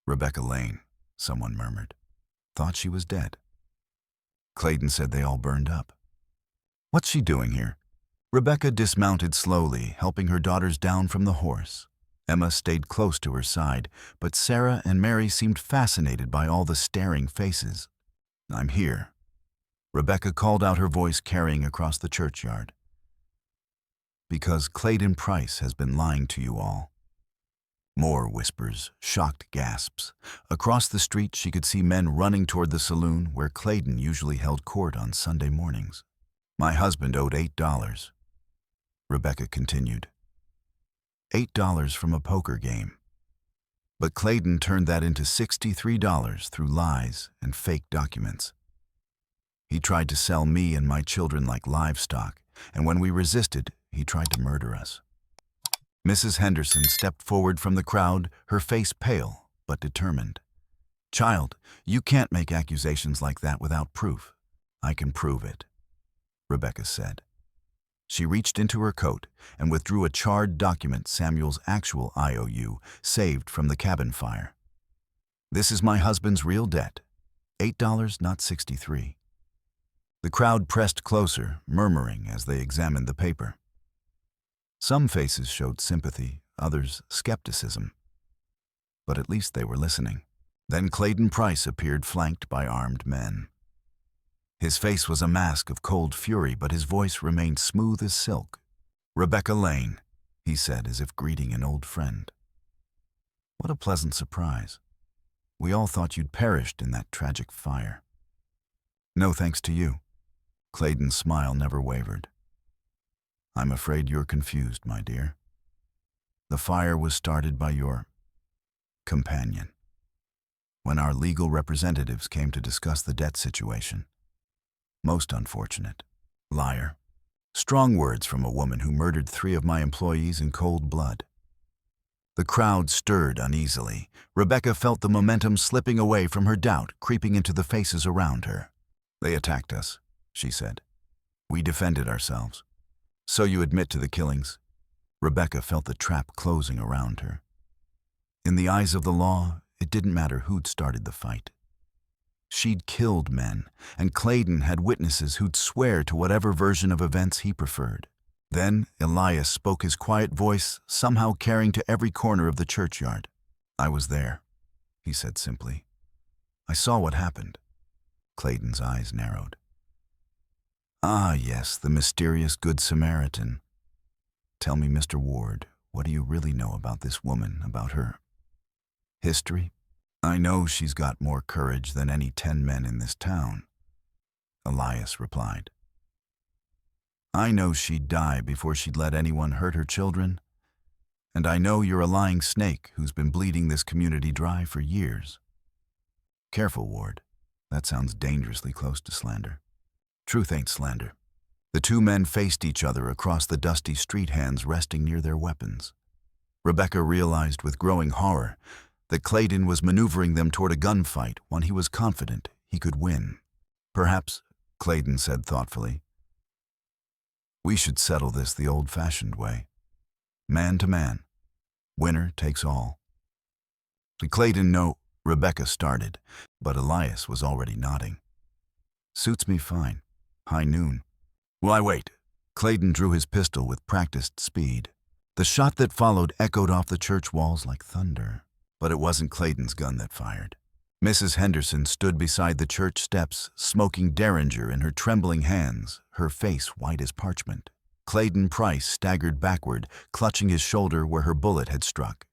Speaker 1: "Rebecca Lane," someone murmured. Thought she was dead. Clayden said they all burned up. What's she doing here? Rebecca dismounted slowly, helping her daughters down from the horse. Emma stayed close to her side, but Sarah and Mary seemed fascinated by all the staring faces. I'm here. Rebecca called out, her voice carrying across the churchyard. Because Clayden Price has been lying to you all. More whispers, shocked gasps. Across the street, she could see men running toward the saloon where Clayden usually held court on Sunday mornings. My husband owed $8. Rebecca continued. $8 from a poker game. But Clayden turned that into $63 through lies and fake documents. He tried to sell me and my children like livestock, and when we resisted, he tried to murder us. Mrs. Henderson stepped forward from the crowd, her face pale but determined. Child, you can't make accusations like that without proof. I can prove it, Rebecca said. She reached into her coat and withdrew a charred document, Samuel's actual IOU, saved from the cabin fire. This is my husband's real debt. $8, not $63. The crowd pressed closer, murmuring as they examined the paper. Some faces showed sympathy, others skepticism. But at least they were listening. Then Clayden Price appeared, flanked by armed men. His face was a mask of cold fury, but his voice remained smooth as silk. Rebecca Lane, he said, as if greeting an old friend. What a pleasant surprise. We all thought you'd perished in that tragic fire. No thanks to you. Clayden's smile never wavered. I'm afraid you're confused, my dear. The fire was started by your companion. When our legal representatives came to discuss the debt situation. Most unfortunate. Liar. Strong words from a woman who murdered 3 of my employees in cold blood. The crowd stirred uneasily. Rebecca felt the momentum slipping away from her doubt, creeping into the faces around her. They attacked us, she said. We defended ourselves. So you admit to the killings? Rebecca felt the trap closing around her. In the eyes of the law, it didn't matter who'd started the fight. She'd killed men, and Clayden had witnesses who'd swear to whatever version of events he preferred. Then Elias spoke, his quiet voice somehow carrying to every corner of the churchyard. I was there, he said simply. I saw what happened. Clayden's eyes narrowed. Ah, yes, the mysterious Good Samaritan. Tell me, Mr. Ward, what do you really know about this woman, about her history? I know she's got more courage than any 10 men in this town, Elias replied. I know she'd die before she'd let anyone hurt her children, and I know you're a lying snake who's been bleeding this community dry for years. Careful, Ward. That sounds dangerously close to slander. Truth ain't slander. The 2 men faced each other across the dusty street, hands resting near their weapons. Rebecca realized with growing horror that Clayden was maneuvering them toward a gunfight, one he was confident he could win. Perhaps, Clayden said thoughtfully, we should settle this the old-fashioned way. Man to man. Winner takes all. Clayden, no, Rebecca started, but Elias was already nodding. Suits me fine. High noon. Why wait? Clayden drew his pistol with practiced speed. The shot that followed echoed off the church walls like thunder. But it wasn't Clayden's gun that fired. Mrs. Henderson stood beside the church steps, smoking Derringer in her trembling hands, her face white as parchment. Clayden Price staggered backward, clutching his shoulder where her bullet had struck.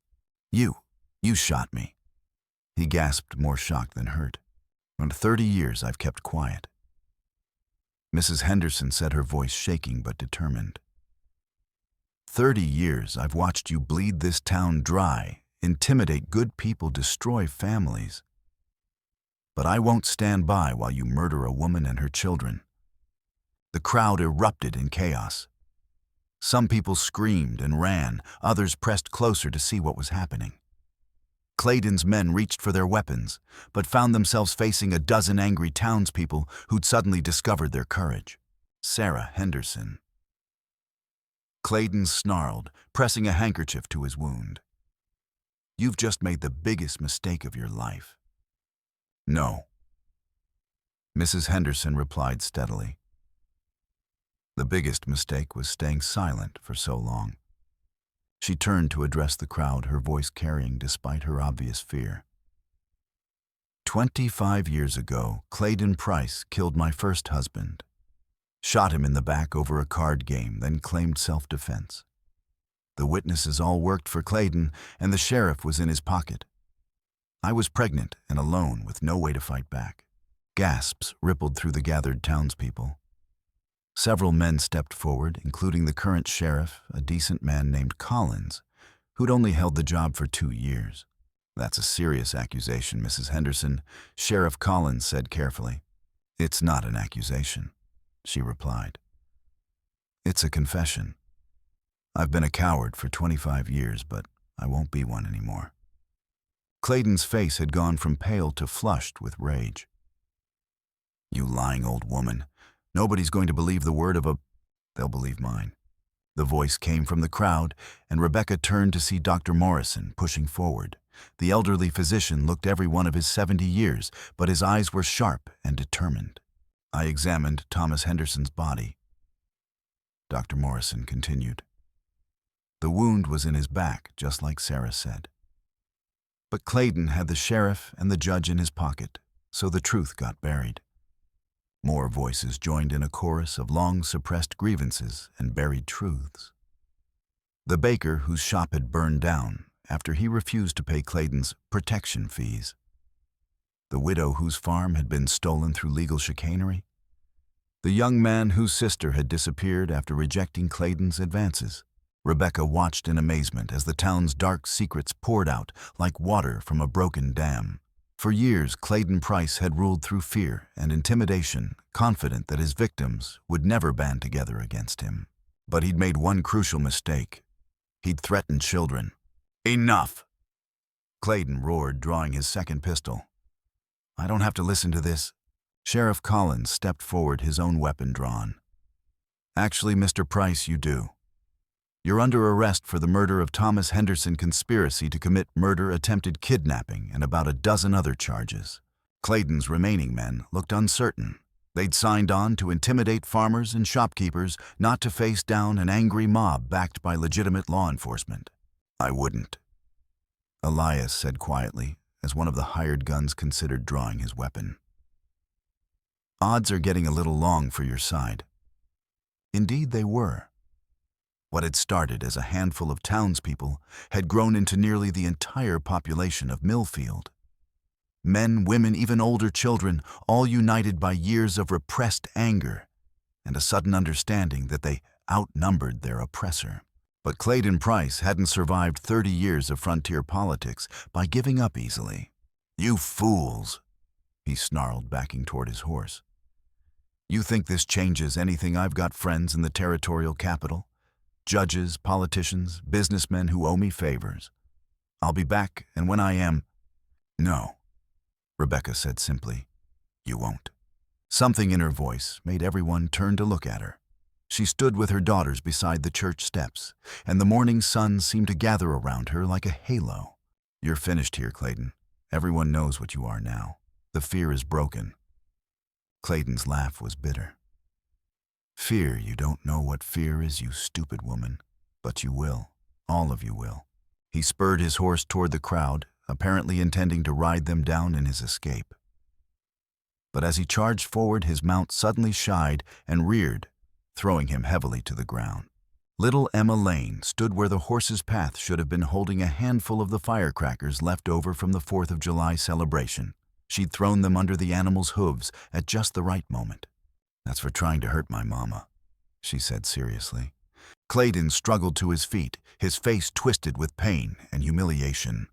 Speaker 1: You shot me. He gasped, more shocked than hurt. For 30 years I've kept quiet. Mrs. Henderson said, her voice shaking but determined. 30 years I've watched you bleed this town dry, intimidate good people, destroy families. But I won't stand by while you murder a woman and her children. The crowd erupted in chaos. Some people screamed and ran, others pressed closer to see what was happening. Clayden's men reached for their weapons, but found themselves facing a dozen angry townspeople who'd suddenly discovered their courage. Sarah Henderson. Clayden snarled, pressing a handkerchief to his wound. You've just made the biggest mistake of your life. No, Mrs. Henderson replied steadily. The biggest mistake was staying silent for so long. She turned to address the crowd, her voice carrying despite her obvious fear. 25 years ago, Clayden Price killed my first husband, shot him in the back over a card game, then claimed self-defense. The witnesses all worked for Clayden, and the sheriff was in his pocket. I was pregnant and alone with no way to fight back. Gasps rippled through the gathered townspeople. Several men stepped forward, including the current sheriff, a decent man named Collins, who'd only held the job for 2 years. That's a serious accusation, Mrs. Henderson, Sheriff Collins said carefully. It's not an accusation, she replied. It's a confession. I've been a coward for 25 years, but I won't be one anymore. Clayden's face had gone from pale to flushed with rage. You lying old woman. Nobody's going to believe the word of a... They'll believe mine. The voice came from the crowd, and Rebecca turned to see Dr. Morrison pushing forward. The elderly physician looked every one of his 70 years, but his eyes were sharp and determined. I examined Thomas Henderson's body. Dr. Morrison continued. The wound was in his back, just like Sarah said. But Clayden had the sheriff and the judge in his pocket, so the truth got buried. More voices joined in a chorus of long-suppressed grievances and buried truths. The baker whose shop had burned down after he refused to pay Clayden's protection fees. The widow whose farm had been stolen through legal chicanery. The young man whose sister had disappeared after rejecting Clayden's advances. Rebecca watched in amazement as the town's dark secrets poured out like water from a broken dam. For years, Clayden Price had ruled through fear and intimidation, confident that his victims would never band together against him. But he'd made one crucial mistake. He'd threatened children. Enough! Clayden roared, drawing his second pistol. I don't have to listen to this. Sheriff Collins stepped forward, his own weapon drawn. Actually, Mr. Price, you do. You're under arrest for the murder of Thomas Henderson, conspiracy to commit murder, attempted kidnapping, and about a dozen other charges. Clayden's remaining men looked uncertain. They'd signed on to intimidate farmers and shopkeepers, not to face down an angry mob backed by legitimate law enforcement. I wouldn't, Elias said quietly, as one of the hired guns considered drawing his weapon. Odds are getting a little long for your side. Indeed they were. What had started as a handful of townspeople had grown into nearly the entire population of Millfield. Men, women, even older children, all united by years of repressed anger and a sudden understanding that they outnumbered their oppressor. But Clayden Price hadn't survived 30 years of frontier politics by giving up easily. You fools, he snarled, backing toward his horse. You think this changes anything? I've got friends in the territorial capital. Judges, politicians, businessmen who owe me favors. I'll be back, and when I am... No, Rebecca said simply. You won't. Something in her voice made everyone turn to look at her. She stood with her daughters beside the church steps, and the morning sun seemed to gather around her like a halo. You're finished here, Clayden. Everyone knows what you are now. The fear is broken. Clayden's laugh was bitter. Fear, you don't know what fear is, you stupid woman. But you will. All of you will. He spurred his horse toward the crowd, apparently intending to ride them down in his escape. But as he charged forward, his mount suddenly shied and reared, throwing him heavily to the ground. Little Emma Lane stood where the horse's path should have been, holding a handful of the firecrackers left over from the 4th of July celebration. She'd thrown them under the animal's hooves at just the right moment. That's for trying to hurt my mama, she said seriously. Clayden struggled to his feet, his face twisted with pain and humiliation.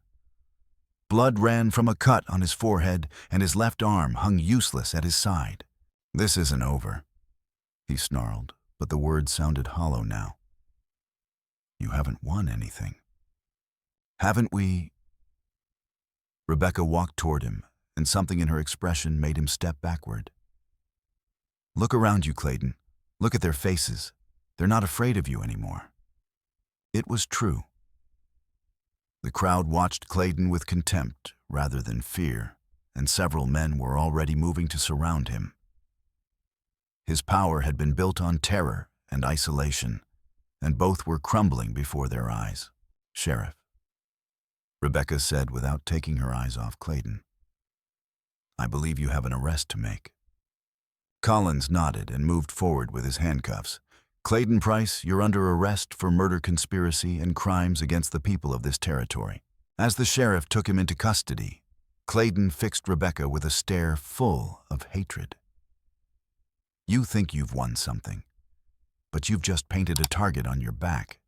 Speaker 1: Blood ran from a cut on his forehead, and his left arm hung useless at his side. This isn't over, he snarled, but the words sounded hollow now. You haven't won anything. Haven't we? Rebecca walked toward him, and something in her expression made him step backward. Look around you, Clayden. Look at their faces. They're not afraid of you anymore. It was true. The crowd watched Clayden with contempt rather than fear, and several men were already moving to surround him. His power had been built on terror and isolation, and both were crumbling before their eyes. "Sheriff," Rebecca said without taking her eyes off Clayden, "I believe you have an arrest to make." Collins nodded and moved forward with his handcuffs. "Clayden Price, you're under arrest for murder conspiracy and crimes against the people of this territory." As the sheriff took him into custody, Clayden fixed Rebecca with a stare full of hatred. "You think you've won something, but you've just painted a target on your back.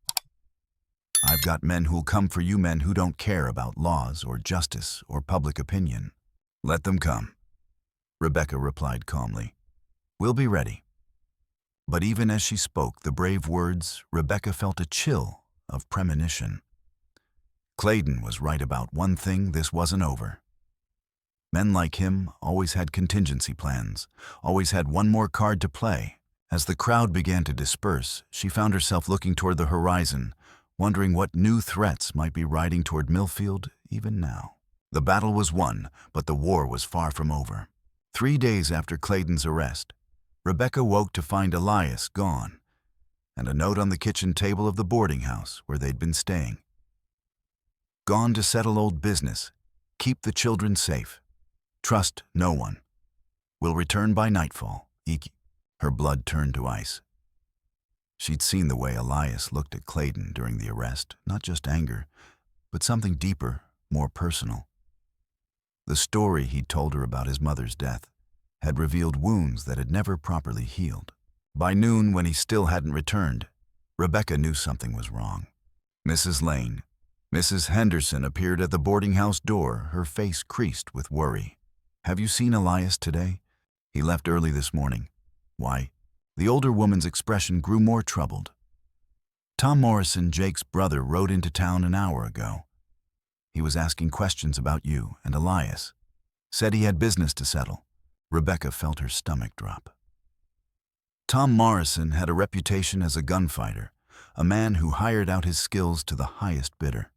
Speaker 1: I've got men who'll come for you, men who don't care about laws or justice or public opinion." "Let them come," Rebecca replied calmly. "We'll be ready." But even as she spoke the brave words, Rebecca felt a chill of premonition. Clayden was right about one thing: this wasn't over. Men like him always had contingency plans, always had one more card to play. As the crowd began to disperse, she found herself looking toward the horizon, wondering what new threats might be riding toward Millfield even now. The battle was won, but the war was far from over. 3 days after Clayden's arrest, Rebecca woke to find Elias gone, and a note on the kitchen table of the boarding house where they'd been staying. "Gone to settle old business. Keep the children safe. Trust no one. Will return by nightfall. Eek." Her blood turned to ice. She'd seen the way Elias looked at Clayden during the arrest, not just anger, but something deeper, more personal. The story he'd told her about his mother's death had revealed wounds that had never properly healed. By noon, when he still hadn't returned, Rebecca knew something was wrong. Mrs. Lane, Mrs. Henderson appeared at the boarding house door, her face creased with worry. "Have you seen Elias today? He left early this morning." "Why?" The older woman's expression grew more troubled. "Tom Morrison, Jake's brother, rode into town an hour ago. He was asking questions about you and Elias. Said he had business to settle." Rebecca felt her stomach drop. Tom Morrison had a reputation as a gunfighter, a man who hired out his skills to the highest bidder.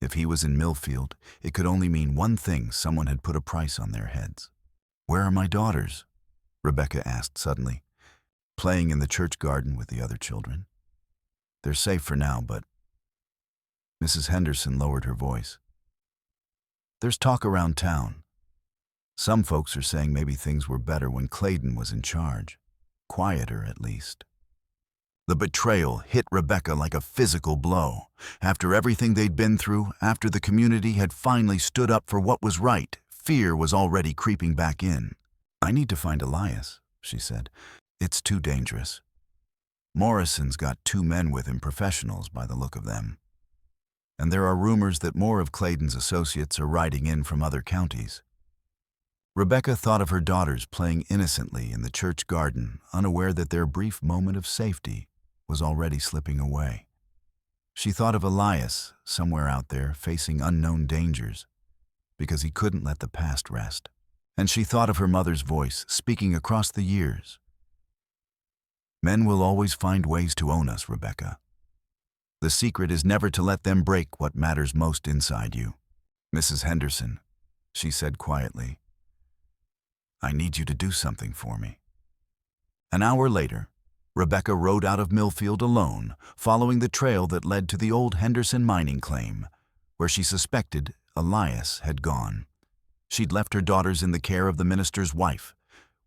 Speaker 1: If he was in Millfield, it could only mean one thing: someone had put a price on their heads. "Where are my daughters?" Rebecca asked suddenly. "Playing in the church garden with the other children. They're safe for now, but..." Mrs. Henderson lowered her voice. "There's talk around town. Some folks are saying maybe things were better when Clayden was in charge. Quieter, at least." The betrayal hit Rebecca like a physical blow. After everything they'd been through, after the community had finally stood up for what was right, fear was already creeping back in. "I need to find Elias," she said. "It's too dangerous. Morrison's got 2 men with him, professionals by the look of them. And there are rumors that more of Clayden's associates are riding in from other counties." Rebecca thought of her daughters playing innocently in the church garden, unaware that their brief moment of safety was already slipping away. She thought of Elias, somewhere out there, facing unknown dangers, because he couldn't let the past rest. And she thought of her mother's voice, speaking across the years. "Men will always find ways to own us, Rebecca. The secret is never to let them break what matters most inside you." "Mrs. Henderson," she said quietly, "I need you to do something for me." An hour later, Rebecca rode out of Millfield alone, following the trail that led to the old Henderson mining claim, where she suspected Elias had gone. She'd left her daughters in the care of the minister's wife,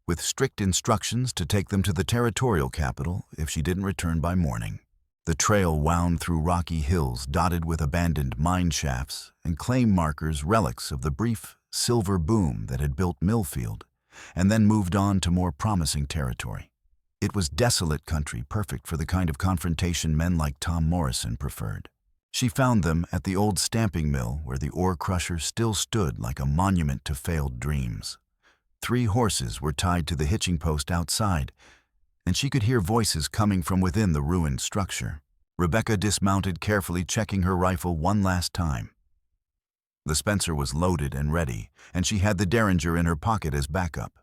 Speaker 1: with strict instructions to take them to the territorial capital if she didn't return by morning. The trail wound through rocky hills dotted with abandoned mine shafts and claim markers, relics of the brief silver boom that had built Millfield, and then moved on to more promising territory. It was desolate country, perfect for the kind of confrontation men like Tom Morrison preferred. She found them at the old stamping mill where the ore crusher still stood like a monument to failed dreams. 3 horses were tied to the hitching post outside, and she could hear voices coming from within the ruined structure. Rebecca dismounted, carefully checking her rifle one last time. The Spencer was loaded and ready, and she had the Derringer in her pocket as backup.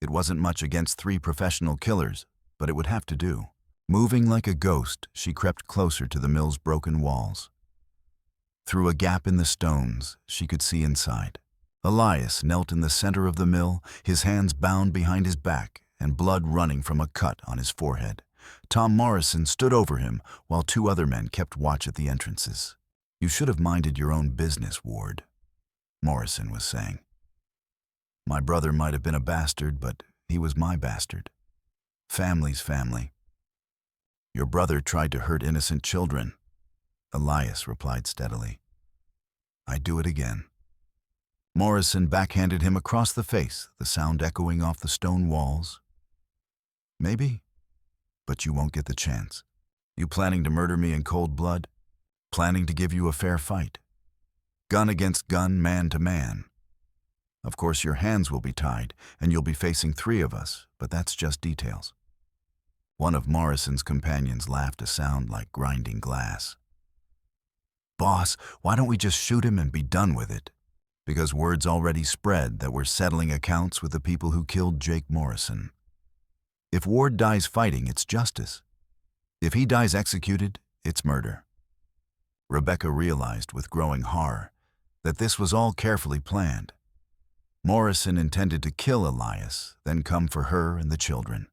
Speaker 1: It wasn't much against 3 professional killers, but it would have to do. Moving like a ghost, she crept closer to the mill's broken walls. Through a gap in the stones, she could see inside. Elias knelt in the center of the mill, his hands bound behind his back and blood running from a cut on his forehead. Tom Morrison stood over him while two other men kept watch at the entrances. "You should have minded your own business, Ward," Morrison was saying. "My brother might have been a bastard, but he was my bastard. Family's family." "Your brother tried to hurt innocent children," Elias replied steadily. "I'd do it again." Morrison backhanded him across the face, the sound echoing off the stone walls. "Maybe, but you won't get the chance. You planning to murder me in cold blood? Planning to give you a fair fight? Gun against gun, man to man. Of course your hands will be tied, and you'll be facing 3 of us, but that's just details." One of Morrison's companions laughed a sound like grinding glass. "Boss, why don't we just shoot him and be done with it?" "Because word's already spread that we're settling accounts with the people who killed Jake Morrison. If Ward dies fighting, it's justice. If he dies executed, it's murder." Rebecca realized with growing horror that this was all carefully planned. Morrison intended to kill Elias, then come for her and the children.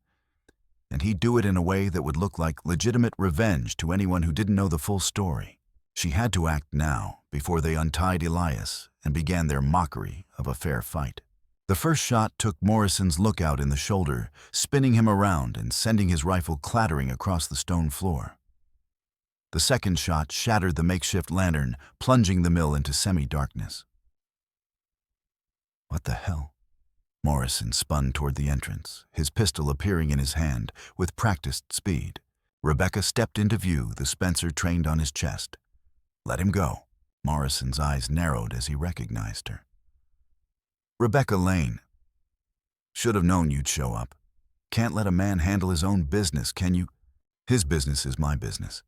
Speaker 1: And he'd do it in a way that would look like legitimate revenge to anyone who didn't know the full story. She had to act now, before they untied Elias and began their mockery of a fair fight. The first shot took Morrison's lookout in the shoulder, spinning him around and sending his rifle clattering across the stone floor. The second shot shattered the makeshift lantern, plunging the mill into semi-darkness. "What the hell?" Morrison spun toward the entrance, his pistol appearing in his hand with practiced speed. Rebecca stepped into view, the Spencer trained on his chest. "Let him go." Morrison's eyes narrowed as he recognized her. "Rebecca Lane. Should have known you'd show up. Can't let a man handle his own business, can you? His business is my business.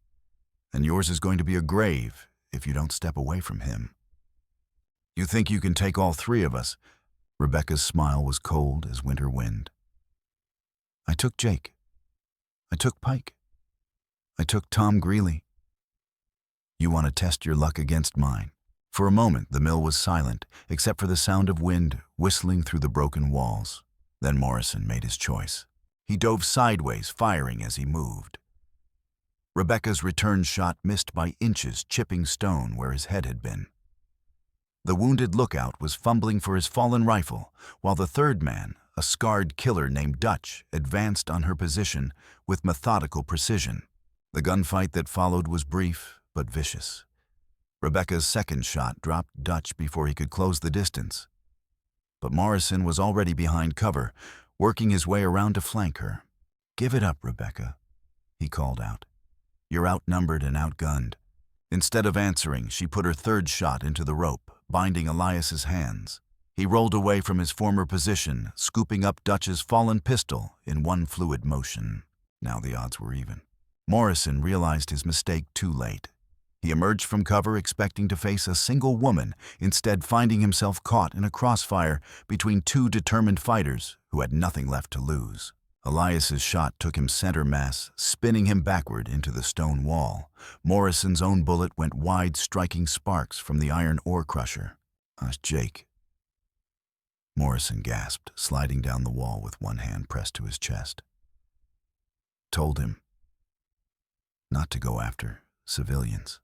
Speaker 1: And yours is going to be a grave if you don't step away from him. You think you can take all 3 of us?" Rebecca's smile was cold as winter wind. "I took Jake. I took Pike. I took Tom Greeley. You want to test your luck against mine?" For a moment, the mill was silent, except for the sound of wind whistling through the broken walls. Then Morrison made his choice. He dove sideways, firing as he moved. Rebecca's return shot missed by inches, chipping stone where his head had been. The wounded lookout was fumbling for his fallen rifle, while the third man, a scarred killer named Dutch, advanced on her position with methodical precision. The gunfight that followed was brief but vicious. Rebecca's second shot dropped Dutch before he could close the distance. But Morrison was already behind cover, working his way around to flank her. "Give it up, Rebecca," he called out. "You're outnumbered and outgunned." Instead of answering, she put her third shot into the rope, binding Elias's hands. He rolled away from his former position, scooping up Dutch's fallen pistol in one fluid motion. Now the odds were even. Morrison realized his mistake too late. He emerged from cover expecting to face a single woman, instead finding himself caught in a crossfire between 2 determined fighters who had nothing left to lose. Elias's shot took him center mass, spinning him backward into the stone wall. Morrison's own bullet went wide, striking sparks from the iron ore crusher. Jake." Morrison gasped, sliding down the wall with one hand pressed to his chest. "Told him not to go after civilians.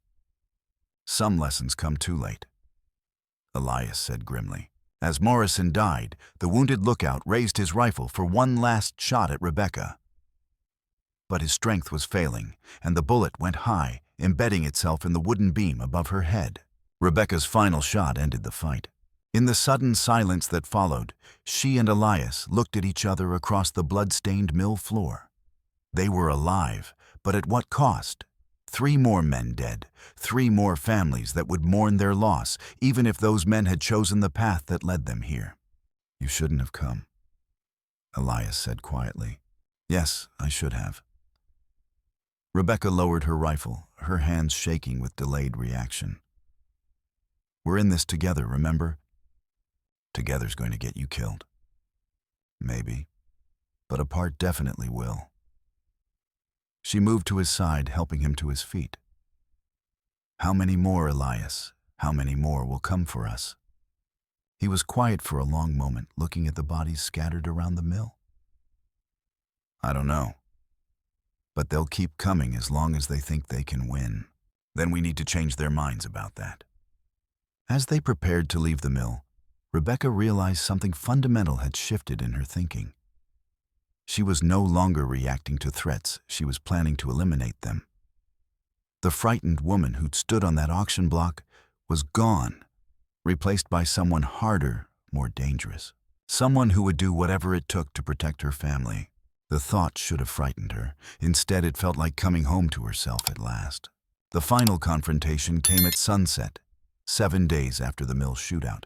Speaker 1: Some lessons come too late," Elias said grimly. As Morrison died, the wounded lookout raised his rifle for one last shot at Rebecca. But his strength was failing, and the bullet went high, embedding itself in the wooden beam above her head. Rebecca's final shot ended the fight. In the sudden silence that followed, she and Elias looked at each other across the blood-stained mill floor. They were alive, but at what cost? 3 more men dead, 3 more families that would mourn their loss, even if those men had chosen the path that led them here. "You shouldn't have come," Elias said quietly. "Yes, I should have." Rebecca lowered her rifle, her hands shaking with delayed reaction. "We're in this together, remember? Together's going to get you killed. Maybe, but apart definitely will." She moved to his side, helping him to his feet. "How many more, Elias? How many more will come for us?" He was quiet for a long moment, looking at the bodies scattered around the mill. I don't know, but they'll keep coming as long as they think they can win. Then we need to change their minds about that. As they prepared to leave the mill, Rebecca realized something fundamental had shifted in her thinking. She was no longer reacting to threats, she was planning to eliminate them. The frightened woman who'd stood on that auction block was gone, replaced by someone harder, more dangerous. Someone who would do whatever it took to protect her family. The thought should have frightened her. Instead, it felt like coming home to herself at last. The final confrontation came at sunset, 7 days after the mill shootout.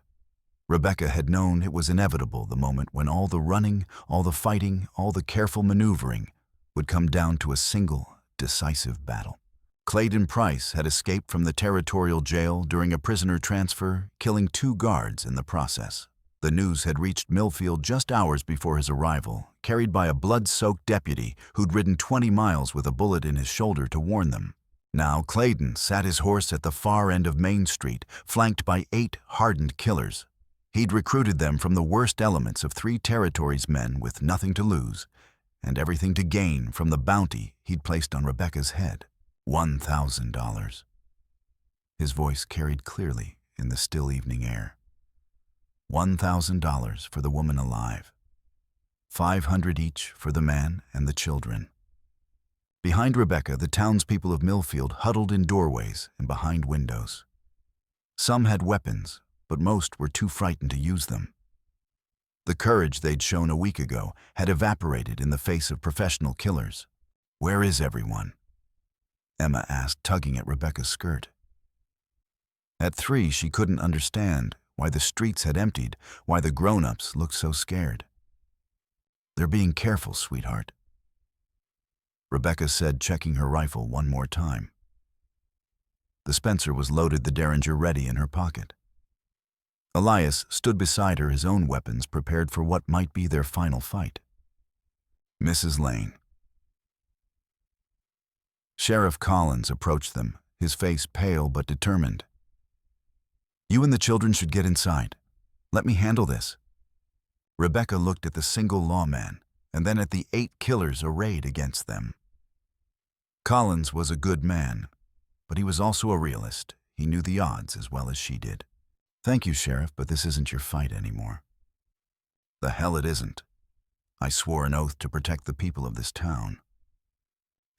Speaker 1: Rebecca had known it was inevitable, the moment when all the running, all the fighting, all the careful maneuvering would come down to a single, decisive battle. Clayden Price had escaped from the territorial jail during a prisoner transfer, killing 2 guards in the process. The news had reached Millfield just hours before his arrival, carried by a blood-soaked deputy who'd ridden 20 miles with a bullet in his shoulder to warn them. Now Clayden sat his horse at the far end of Main Street, flanked by 8 hardened killers. He'd recruited them from the worst elements of 3 territories, men with nothing to lose and everything to gain from the bounty he'd placed on Rebecca's head. $1,000. His voice carried clearly in the still evening air. $1,000 for the woman alive. $500 each for the man and the children. Behind Rebecca, the townspeople of Millfield huddled in doorways and behind windows. Some had weapons, but most were too frightened to use them. The courage they'd shown a week ago had evaporated in the face of professional killers. "Where is everyone?" Emma asked, tugging at Rebecca's skirt. At 3, she couldn't understand why the streets had emptied, why the grown-ups looked so scared. "They're being careful, sweetheart," Rebecca said, checking her rifle one more time. The Spencer was loaded, the Derringer ready in her pocket. Elias stood beside her, his own weapons prepared for what might be their final fight. "Mrs. Lane." Sheriff Collins approached them, his face pale but determined. "You and the children should get inside. Let me handle this." Rebecca looked at the single lawman and then at the 8 killers arrayed against them. Collins was a good man, but he was also a realist. He knew the odds as well as she did. "Thank you, Sheriff, but this isn't your fight anymore." "The hell it isn't. I swore an oath to protect the people of this town.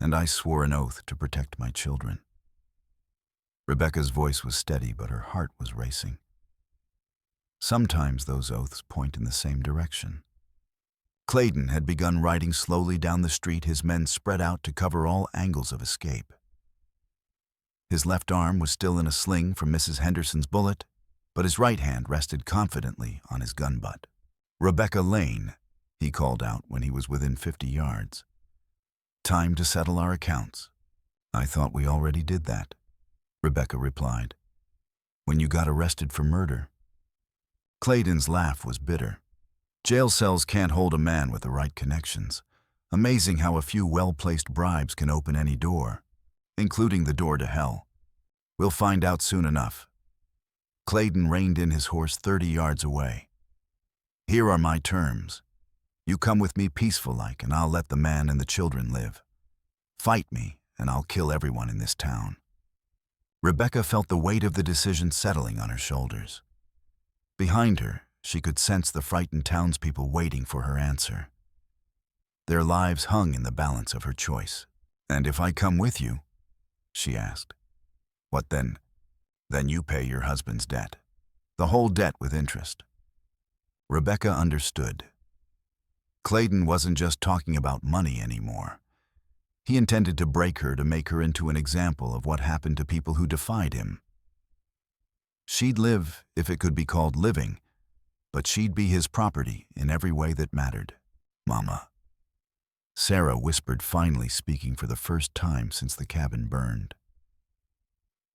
Speaker 1: And I swore an oath to protect my children." Rebecca's voice was steady, but her heart was racing. Sometimes those oaths point in the same direction. Clayden had begun riding slowly down the street, his men spread out to cover all angles of escape. His left arm was still in a sling from Mrs. Henderson's bullet, but his right hand rested confidently on his gun butt. "Rebecca Lane," he called out when he was within 50 yards. "Time to settle our accounts." "I thought we already did that," Rebecca replied. "When you got arrested for murder." Clayden's laugh was bitter. Jail cells can't hold a man with the right connections. Amazing how a few well-placed bribes can open any door, including the door to hell. "We'll find out soon enough." Clayden reined in his horse 30 yards away. "Here are my terms. You come with me peaceful-like, and I'll let the man and the children live. Fight me, and I'll kill everyone in this town." Rebecca felt the weight of the decision settling on her shoulders. Behind her, she could sense the frightened townspeople waiting for her answer. Their lives hung in the balance of her choice. "And if I come with you?" she asked. "What then?" "Then you pay your husband's debt. The whole debt with interest." Rebecca understood. Clayden wasn't just talking about money anymore. He intended to break her, to make her into an example of what happened to people who defied him. She'd live, if it could be called living, but she'd be his property in every way that mattered. "Mama," Sarah whispered, finally speaking for the first time since the cabin burned.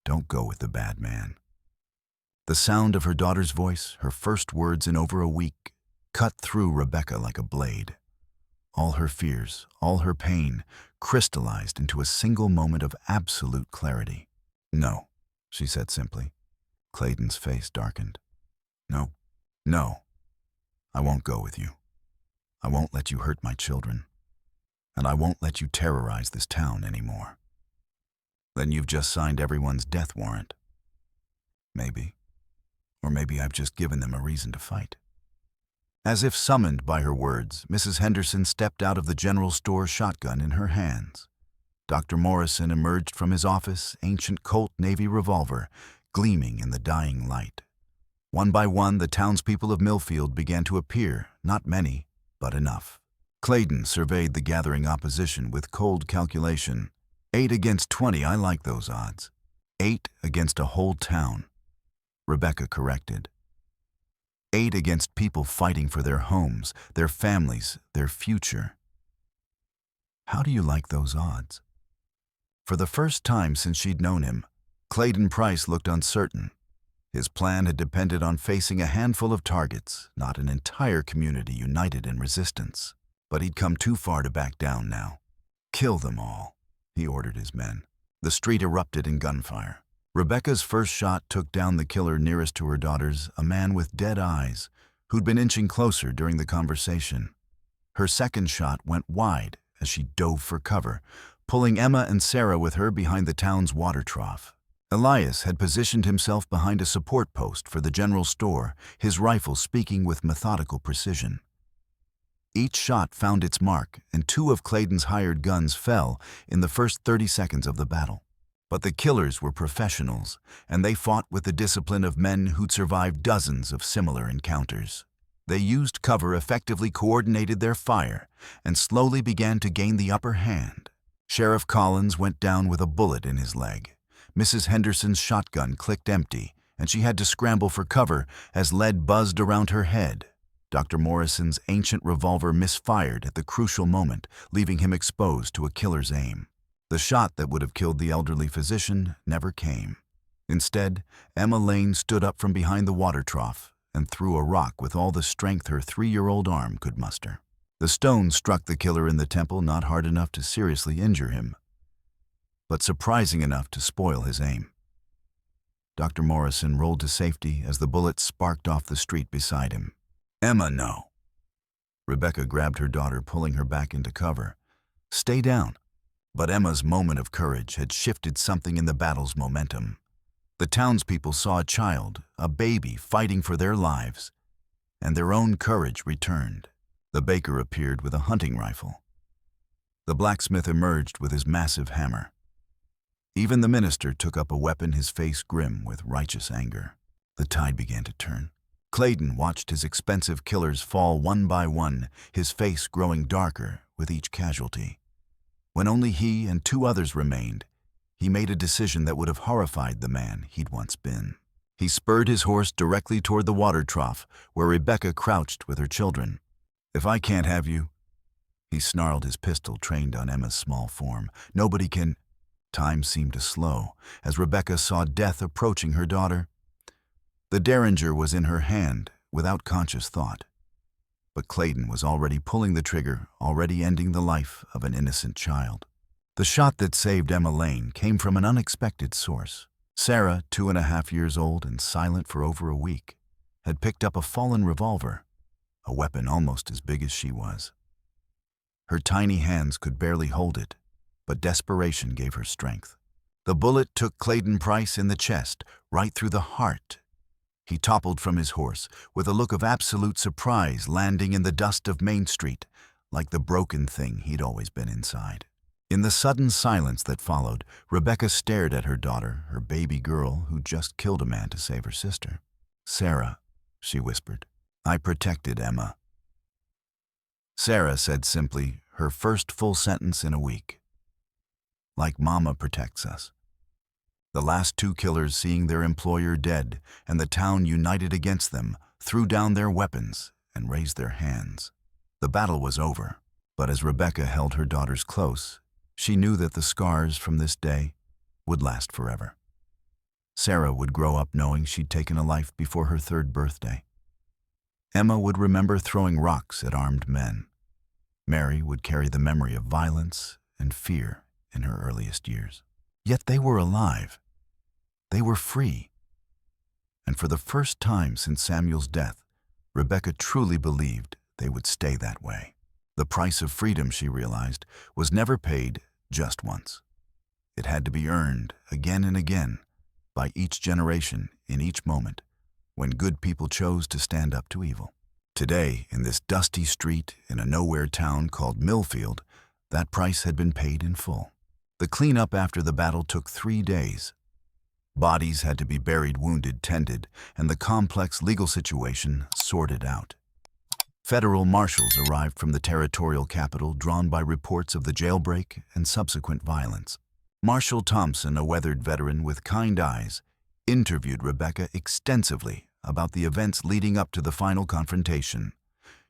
Speaker 1: "Don't go with the bad man." The sound of her daughter's voice, her first words in over a week, cut through Rebecca like a blade. All her fears, all her pain, crystallized into a single moment of absolute clarity. "No," she said simply. Clayden's face darkened. "No, No, I won't go with you. I won't let you hurt my children. And I won't let you terrorize this town anymore. Then you've just signed everyone's death warrant. Maybe. Or maybe I've just given them a reason to fight. As if summoned by her words, Mrs. Henderson stepped out of the general store, shotgun in her hands. Dr. Morrison emerged from his office, ancient Colt Navy revolver, gleaming in the dying light. One by one, the townspeople of Millfield began to appear, not many, but enough. Clayden surveyed the gathering opposition with cold calculation. 8 against 20, I like those odds. 8 against a whole town. Rebecca corrected. 8 against people fighting for their homes, their families, their future. How do you like those odds? For the first time since she'd known him, Clayden Price looked uncertain. His plan had depended on facing a handful of targets, not an entire community united in resistance. But he'd come too far to back down now. Kill them all, he ordered his men. The street erupted in gunfire. Rebecca's first shot took down the killer nearest to her daughters, a man with dead eyes, who'd been inching closer during the conversation. Her second shot went wide as she dove for cover, pulling Emma and Sarah with her behind the town's water trough. Elias had positioned himself behind a support post for the general store, his rifle speaking with methodical precision. Each shot found its mark, and 2 of Clayden's hired guns fell in the first 30 seconds of the battle. But the killers were professionals, and they fought with the discipline of men who'd survived dozens of similar encounters. They used cover, effectively coordinated their fire, and slowly began to gain the upper hand. Sheriff Collins went down with a bullet in his leg. Mrs. Henderson's shotgun clicked empty, and she had to scramble for cover as lead buzzed around her head. Dr. Morrison's ancient revolver misfired at the crucial moment, leaving him exposed to a killer's aim. The shot that would have killed the elderly physician never came. Instead, Emma Lane stood up from behind the water trough and threw a rock with all the strength her 3-year-old arm could muster. The stone struck the killer in the temple, not hard enough to seriously injure him, but surprising enough to spoil his aim. Dr. Morrison rolled to safety as the bullet sparked off the street beside him. Emma, no. Rebecca grabbed her daughter, pulling her back into cover. Stay down. But Emma's moment of courage had shifted something in the battle's momentum. The townspeople saw a child, a baby, fighting for their lives, and their own courage returned. The baker appeared with a hunting rifle. The blacksmith emerged with his massive hammer. Even the minister took up a weapon, his face grim with righteous anger. The tide began to turn. Clayden watched his expensive killers fall one by one, his face growing darker with each casualty. When only he and 2 others remained, he made a decision that would have horrified the man he'd once been. He spurred his horse directly toward the water trough, where Rebecca crouched with her children. If I can't have you, he snarled, his pistol trained on Emma's small form. Nobody can. Time seemed to slow as Rebecca saw death approaching her daughter. The derringer was in her hand without conscious thought. But Clayden was already pulling the trigger, already ending the life of an innocent child. The shot that saved Emma Lane came from an unexpected source. Sarah, 2.5 years old and silent for over a week, had picked up a fallen revolver, a weapon almost as big as she was. Her tiny hands could barely hold it, but desperation gave her strength. The bullet took Clayden Price in the chest, right through the heart. He toppled from his horse with a look of absolute surprise, landing in the dust of Main Street, like the broken thing he'd always been inside. In the sudden silence that followed, Rebecca stared at her daughter, her baby girl who'd just killed a man to save her sister. Sarah, she whispered, I protected Emma. Sarah said simply, her first full sentence in a week. Like Mama protects us. The last 2 killers, seeing their employer dead and the town united against them, threw down their weapons and raised their hands. The battle was over, but as Rebecca held her daughters close, she knew that the scars from this day would last forever. Sarah would grow up knowing she'd taken a life before her 3rd birthday. Emma would remember throwing rocks at armed men. Mary would carry the memory of violence and fear in her earliest years. Yet they were alive. They were free. And for the first time since Samuel's death, Rebecca truly believed they would stay that way. The price of freedom, she realized, was never paid just once. It had to be earned again and again by each generation in each moment when good people chose to stand up to evil. Today, in this dusty street in a nowhere town called Millfield, that price had been paid in full. The cleanup after the battle took 3 days. Bodies had to be buried, wounded, tended, and the complex legal situation sorted out. Federal marshals arrived from the territorial capital, drawn by reports of the jailbreak and subsequent violence. Marshal Thompson, a weathered veteran with kind eyes, interviewed Rebecca extensively about the events leading up to the final confrontation.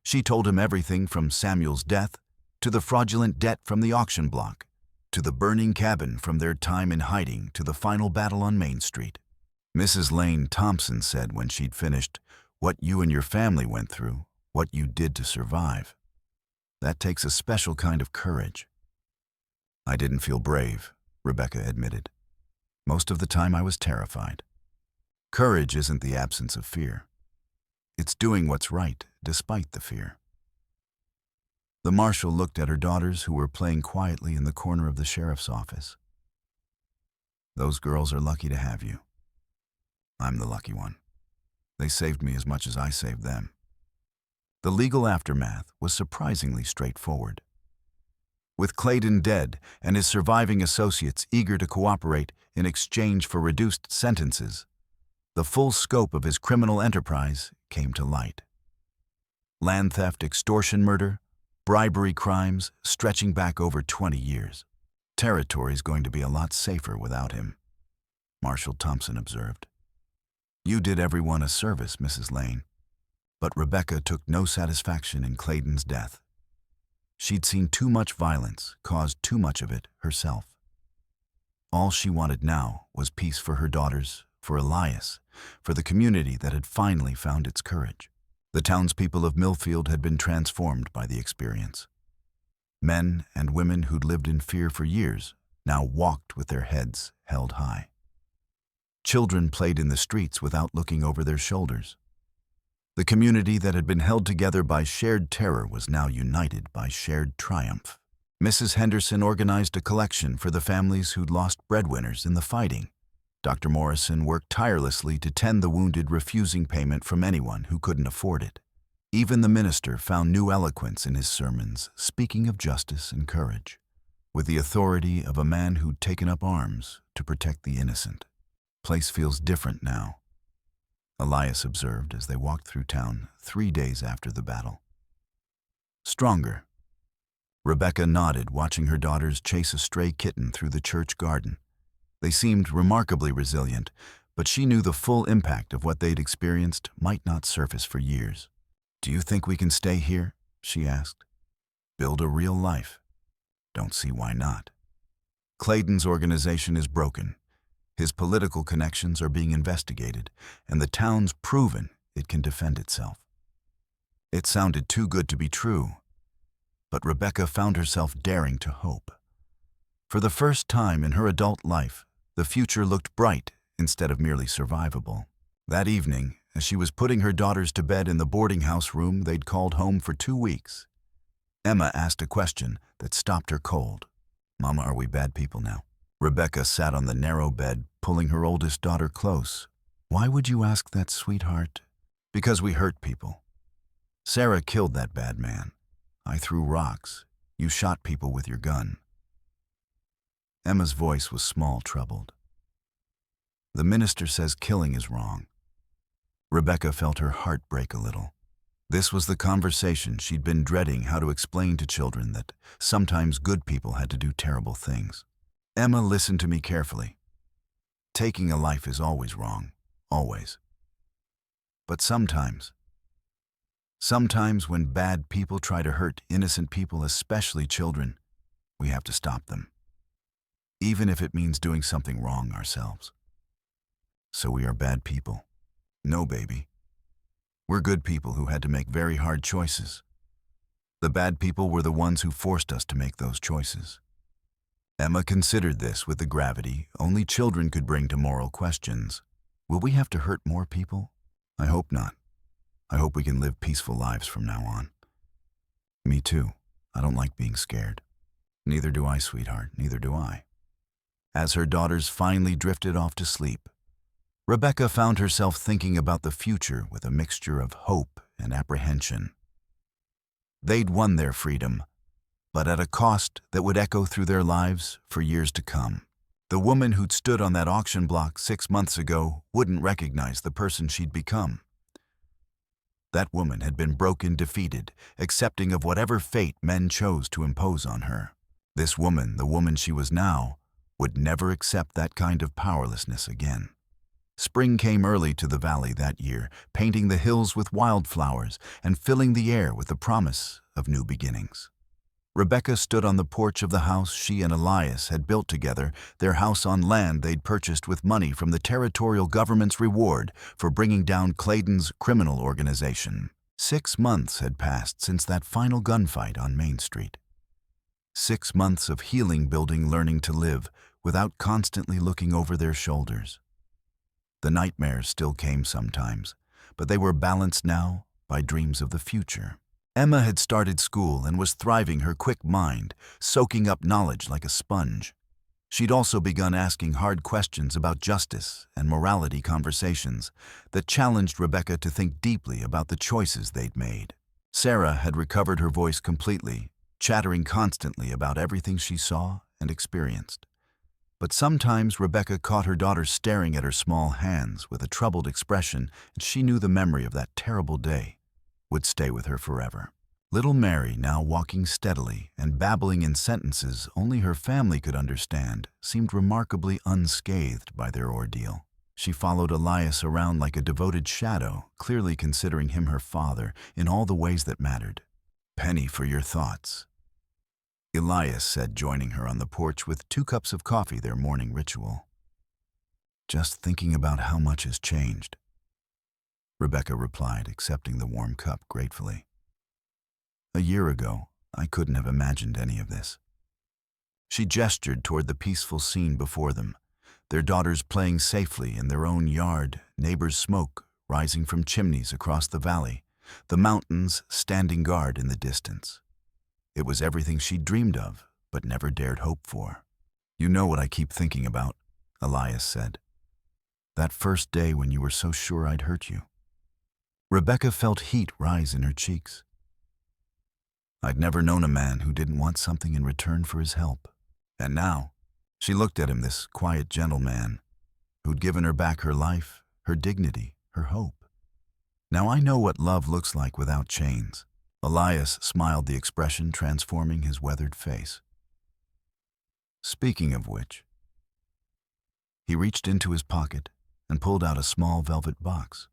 Speaker 1: She told him everything from Samuel's death to the fraudulent debt from the auction block, to the burning cabin from their time in hiding to the final battle on Main Street. Mrs. Lane Thompson said when she'd finished, "What you and your family went through, what you did to survive. That takes a special kind of courage." "I didn't feel brave," Rebecca admitted. "Most of the time I was terrified." Courage isn't the absence of fear. It's doing what's right despite the fear. The marshal looked at her daughters, who were playing quietly in the corner of the sheriff's office. "Those girls are lucky to have you. I'm the lucky one. They saved me as much as I saved them." The legal aftermath was surprisingly straightforward. With Clayden dead and his surviving associates eager to cooperate in exchange for reduced sentences, the full scope of his criminal enterprise came to light. Land theft, extortion, murder, bribery crimes stretching back over 20 years. "Territory's going to be a lot safer without him," Marshal Thompson observed. "You did everyone a service, Mrs. Lane." But Rebecca took no satisfaction in Clayden's death. She'd seen too much violence, caused too much of it herself. All she wanted now was peace for her daughters, for Elias, for the community that had finally found its courage. The townspeople of Millfield had been transformed by the experience. Men and women who'd lived in fear for years now walked with their heads held high. Children played in the streets without looking over their shoulders. The community that had been held together by shared terror was now united by shared triumph. Mrs. Henderson organized a collection for the families who'd lost breadwinners in the fighting. Dr. Morrison worked tirelessly to tend the wounded, refusing payment from anyone who couldn't afford it. Even the minister found new eloquence in his sermons, speaking of justice and courage, with the authority of a man who'd taken up arms to protect the innocent. "Place feels different now," Elias observed as they walked through town 3 days after the battle. "Stronger." Rebecca nodded, watching her daughters chase a stray kitten through the church garden. They seemed remarkably resilient, but she knew the full impact of what they'd experienced might not surface for years. "Do you think we can stay here?" she asked. "Build a real life. Don't see why not." Clayden's organization is broken. His political connections are being investigated, and the town's proven it can defend itself. It sounded too good to be true, but Rebecca found herself daring to hope. For the first time in her adult life, the future looked bright instead of merely survivable. That evening, as she was putting her daughters to bed in the boarding house room they'd called home for 2 weeks, Emma asked a question that stopped her cold. "Mama, are we bad people now?" Rebecca sat on the narrow bed, pulling her oldest daughter close. "Why would you ask that, sweetheart?" "Because we hurt people. Sarah killed that bad man. I threw rocks. You shot people with your gun." Emma's voice was small, troubled. "The minister says killing is wrong." Rebecca felt her heart break a little. This was the conversation she'd been dreading how to explain to children, that sometimes good people had to do terrible things. "Emma, listen to me carefully. Taking a life is always wrong, always. But sometimes when bad people try to hurt innocent people, especially children, we have to stop them, even if it means doing something wrong ourselves." "So we are bad people?" "No, baby. We're good people who had to make very hard choices. The bad people were the ones who forced us to make those choices." Emma considered this with the gravity only children could bring to moral questions. "Will we have to hurt more people?" "I hope not. I hope we can live peaceful lives from now on. Me too. I don't like being scared. Neither do I, sweetheart, neither do I. As her daughters finally drifted off to sleep, Rebecca found herself thinking about the future with a mixture of hope and apprehension. They'd won their freedom, but at a cost that would echo through their lives for years to come. The woman who'd stood on that auction block 6 months ago wouldn't recognize the person she'd become. That woman had been broken, defeated, accepting of whatever fate men chose to impose on her. This woman, the woman she was now, would never accept that kind of powerlessness again. Spring came early to the valley that year, painting the hills with wildflowers and filling the air with the promise of new beginnings. Rebecca stood on the porch of the house she and Elias had built together, their house on land they'd purchased with money from the territorial government's reward for bringing down Clayden's criminal organization. 6 months had passed since that final gunfight on Main Street. 6 months of healing, building, learning to live without constantly looking over their shoulders. The nightmares still came sometimes, but they were balanced now by dreams of the future. Emma had started school and was thriving, her quick mind soaking up knowledge like a sponge. She'd also begun asking hard questions about justice and morality, conversations that challenged Rebecca to think deeply about the choices they'd made. Sarah had recovered her voice completely, chattering constantly about everything she saw and experienced. But sometimes Rebecca caught her daughter staring at her small hands with a troubled expression, and she knew the memory of that terrible day would stay with her forever. Little Mary, now walking steadily and babbling in sentences only her family could understand, seemed remarkably unscathed by their ordeal. She followed Elias around like a devoted shadow, clearly considering him her father in all the ways that mattered. "Penny for your thoughts," Elias said, joining her on the porch with 2 cups of coffee, their morning ritual. "Just thinking about how much has changed," Rebecca replied, accepting the warm cup gratefully. "A year ago, I couldn't have imagined any of this." She gestured toward the peaceful scene before them, their daughters playing safely in their own yard, neighbors' smoke rising from chimneys across the valley, the mountains standing guard in the distance. It was everything she'd dreamed of, but never dared hope for. "You know what I keep thinking about," Elias said. "That first day when you were so sure I'd hurt you." Rebecca felt heat rise in her cheeks. I'd never known a man who didn't want something in return for his help. And now, she looked at him, this quiet, gentle man, who'd given her back her life, her dignity, her hope. "Now I know what love looks like without chains." Elias smiled, the expression transforming his weathered face. "Speaking of which," he reached into his pocket and pulled out a small velvet box.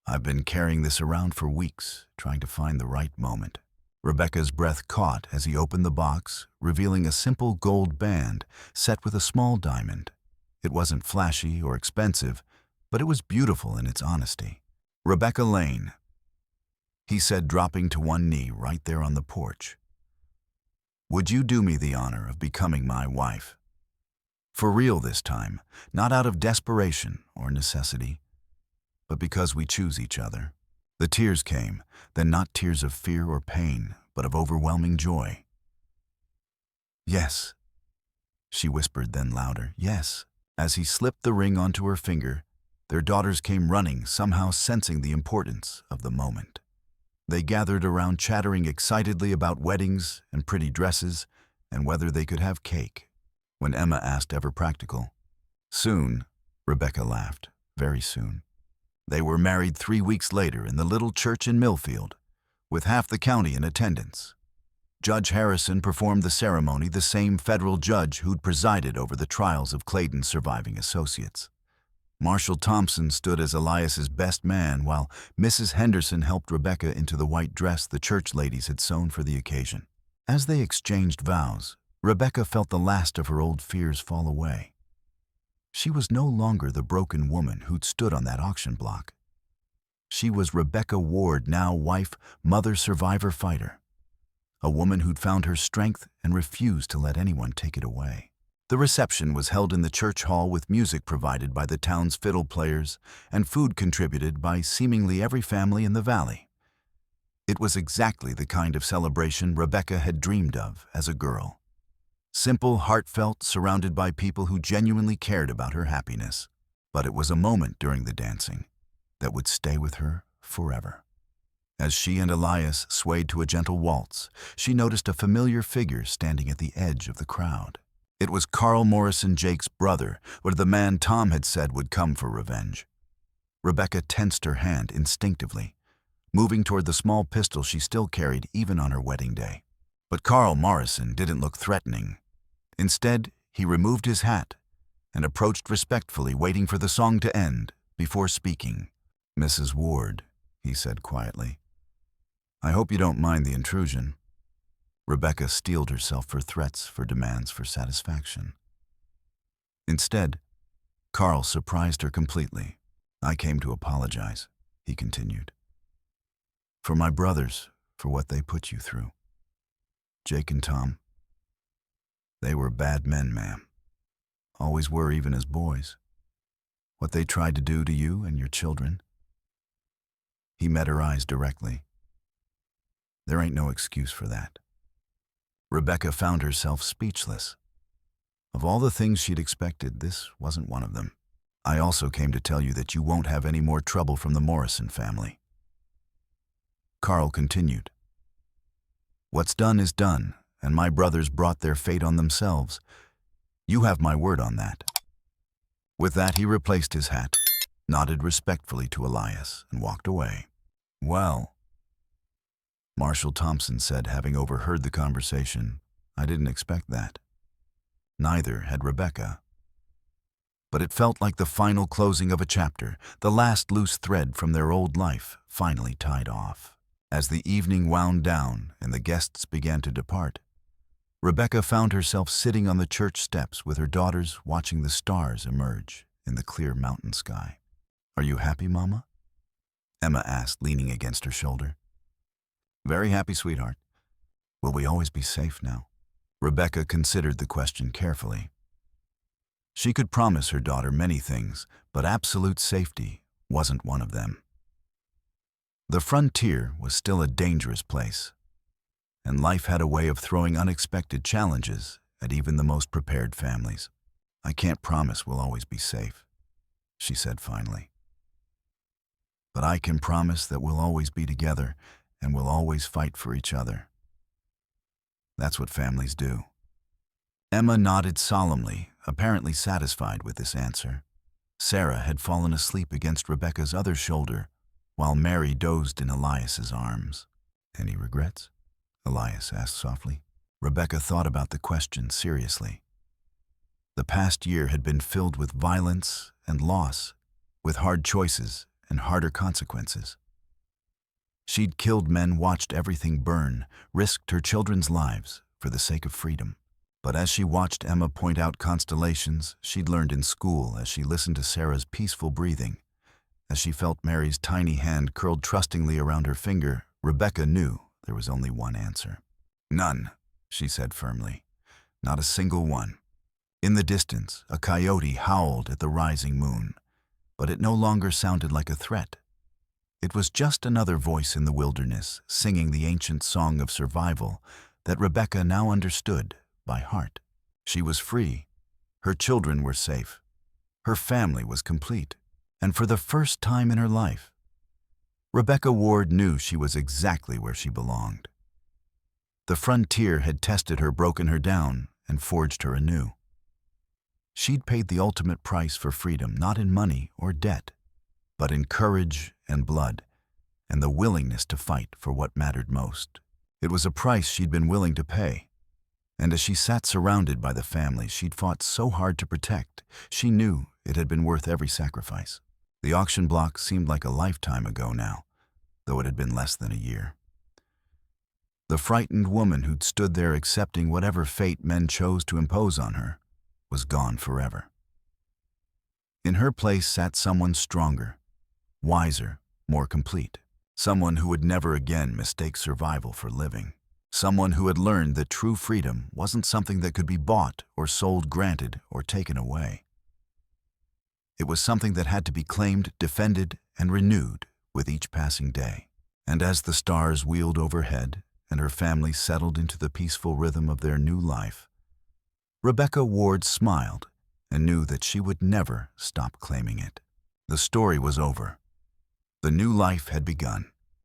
Speaker 1: "I've been carrying this around for weeks, trying to find the right moment." Rebecca's breath caught as he opened the box, revealing a simple gold band set with a small diamond. It wasn't flashy or expensive, but it was beautiful in its honesty. "Rebecca Lane," he said, dropping to one knee right there on the porch. "Would you do me the honor of becoming my wife? For real this time, not out of desperation or necessity, but because we choose each other." The tears came, then not tears of fear or pain, but of overwhelming joy. "Yes," she whispered, then louder, "yes." As he slipped the ring onto her finger, their daughters came running, somehow sensing the importance of the moment. They gathered around, chattering excitedly about weddings and pretty dresses and whether they could have cake. When Emma asked, ever practical. "Soon," Rebecca laughed, "very soon." They were married 3 weeks later in the little church in Millfield, with half the county in attendance. Judge Harrison performed the ceremony, the same federal judge who'd presided over the trials of Clayden's surviving associates. Marshall Thompson stood as Elias's best man, while Mrs. Henderson helped Rebecca into the white dress the church ladies had sewn for the occasion. As they exchanged vows, Rebecca felt the last of her old fears fall away. She was no longer the broken woman who'd stood on that auction block. She was Rebecca Ward, now wife, mother, survivor, fighter. A woman who'd found her strength and refused to let anyone take it away. The reception was held in the church hall with music provided by the town's fiddle players and food contributed by seemingly every family in the valley. It was exactly the kind of celebration Rebecca had dreamed of as a girl. Simple, heartfelt, surrounded by people who genuinely cared about her happiness. But it was a moment during the dancing that would stay with her forever. As she and Elias swayed to a gentle waltz, she noticed a familiar figure standing at the edge of the crowd. It was Carl Morrison, Jake's brother, or the man Tom had said would come for revenge. Rebecca tensed her hand instinctively, moving toward the small pistol she still carried even on her wedding day. But Carl Morrison didn't look threatening. Instead, he removed his hat and approached respectfully, waiting for the song to end before speaking. "Mrs. Ward," he said quietly, "I hope you don't mind the intrusion." Rebecca steeled herself for threats, for demands for satisfaction. Instead, Carl surprised her completely. "I came to apologize," he continued. "For my brothers, for what they put you through. Jake and Tom. They were bad men, ma'am. Always were, even as boys. What they tried to do to you and your children." He met her eyes directly. "There ain't no excuse for that." Rebecca found herself speechless. Of all the things she'd expected, this wasn't one of them. "I also came to tell you that you won't have any more trouble from the Morrison family." Carl continued. "What's done is done, and my brothers brought their fate on themselves. You have my word on that." With that, he replaced his hat, nodded respectfully to Elias, and walked away. "Well," Marshall Thompson said, having overheard the conversation, "I didn't expect that." Neither had Rebecca. But it felt like the final closing of a chapter, the last loose thread from their old life finally tied off. As the evening wound down and the guests began to depart, Rebecca found herself sitting on the church steps with her daughters, watching the stars emerge in the clear mountain sky. "Are you happy, Mama?" Emma asked, leaning against her shoulder. "Very happy, sweetheart. Will we always be safe now?" Rebecca considered the question carefully. She could promise her daughter many things, but absolute safety wasn't one of them. The frontier was still a dangerous place, and life had a way of throwing unexpected challenges at even the most prepared families. "I can't promise we'll always be safe," she said finally. "But I can promise that we'll always be together and we'll always fight for each other. That's what families do." Emma nodded solemnly, apparently satisfied with this answer. Sarah had fallen asleep against Rebecca's other shoulder, while Mary dozed in Elias's arms. "Any regrets?" Elias asked softly. Rebecca thought about the question seriously. The past year had been filled with violence and loss, with hard choices and harder consequences. She'd killed men, watched everything burn, risked her children's lives for the sake of freedom. But as she watched Emma point out constellations she'd learned in school, as she listened to Sarah's peaceful breathing, as she felt Mary's tiny hand curled trustingly around her finger, Rebecca knew there was only one answer. "None," she said firmly. "Not a single one." In the distance, a coyote howled at the rising moon, but it no longer sounded like a threat. It was just another voice in the wilderness, singing the ancient song of survival that Rebecca now understood by heart. She was free. Her children were safe. Her family was complete. And for the first time in her life, Rebecca Ward knew she was exactly where she belonged. The frontier had tested her, broken her down, and forged her anew. She'd paid the ultimate price for freedom, not in money or debt, but in courage and blood, and the willingness to fight for what mattered most. It was a price she'd been willing to pay, and as she sat surrounded by the family she'd fought so hard to protect, she knew it had been worth every sacrifice. The auction block seemed like a lifetime ago now, though it had been less than a year. The frightened woman who'd stood there accepting whatever fate men chose to impose on her was gone forever. In her place sat someone stronger, wiser, more complete. Someone who would never again mistake survival for living. Someone who had learned that true freedom wasn't something that could be bought or sold, granted or taken away. It was something that had to be claimed, defended, and renewed with each passing day. And as the stars wheeled overhead and her family settled into the peaceful rhythm of their new life, Rebecca Ward smiled and knew that she would never stop claiming it. The story was over. The new life had begun.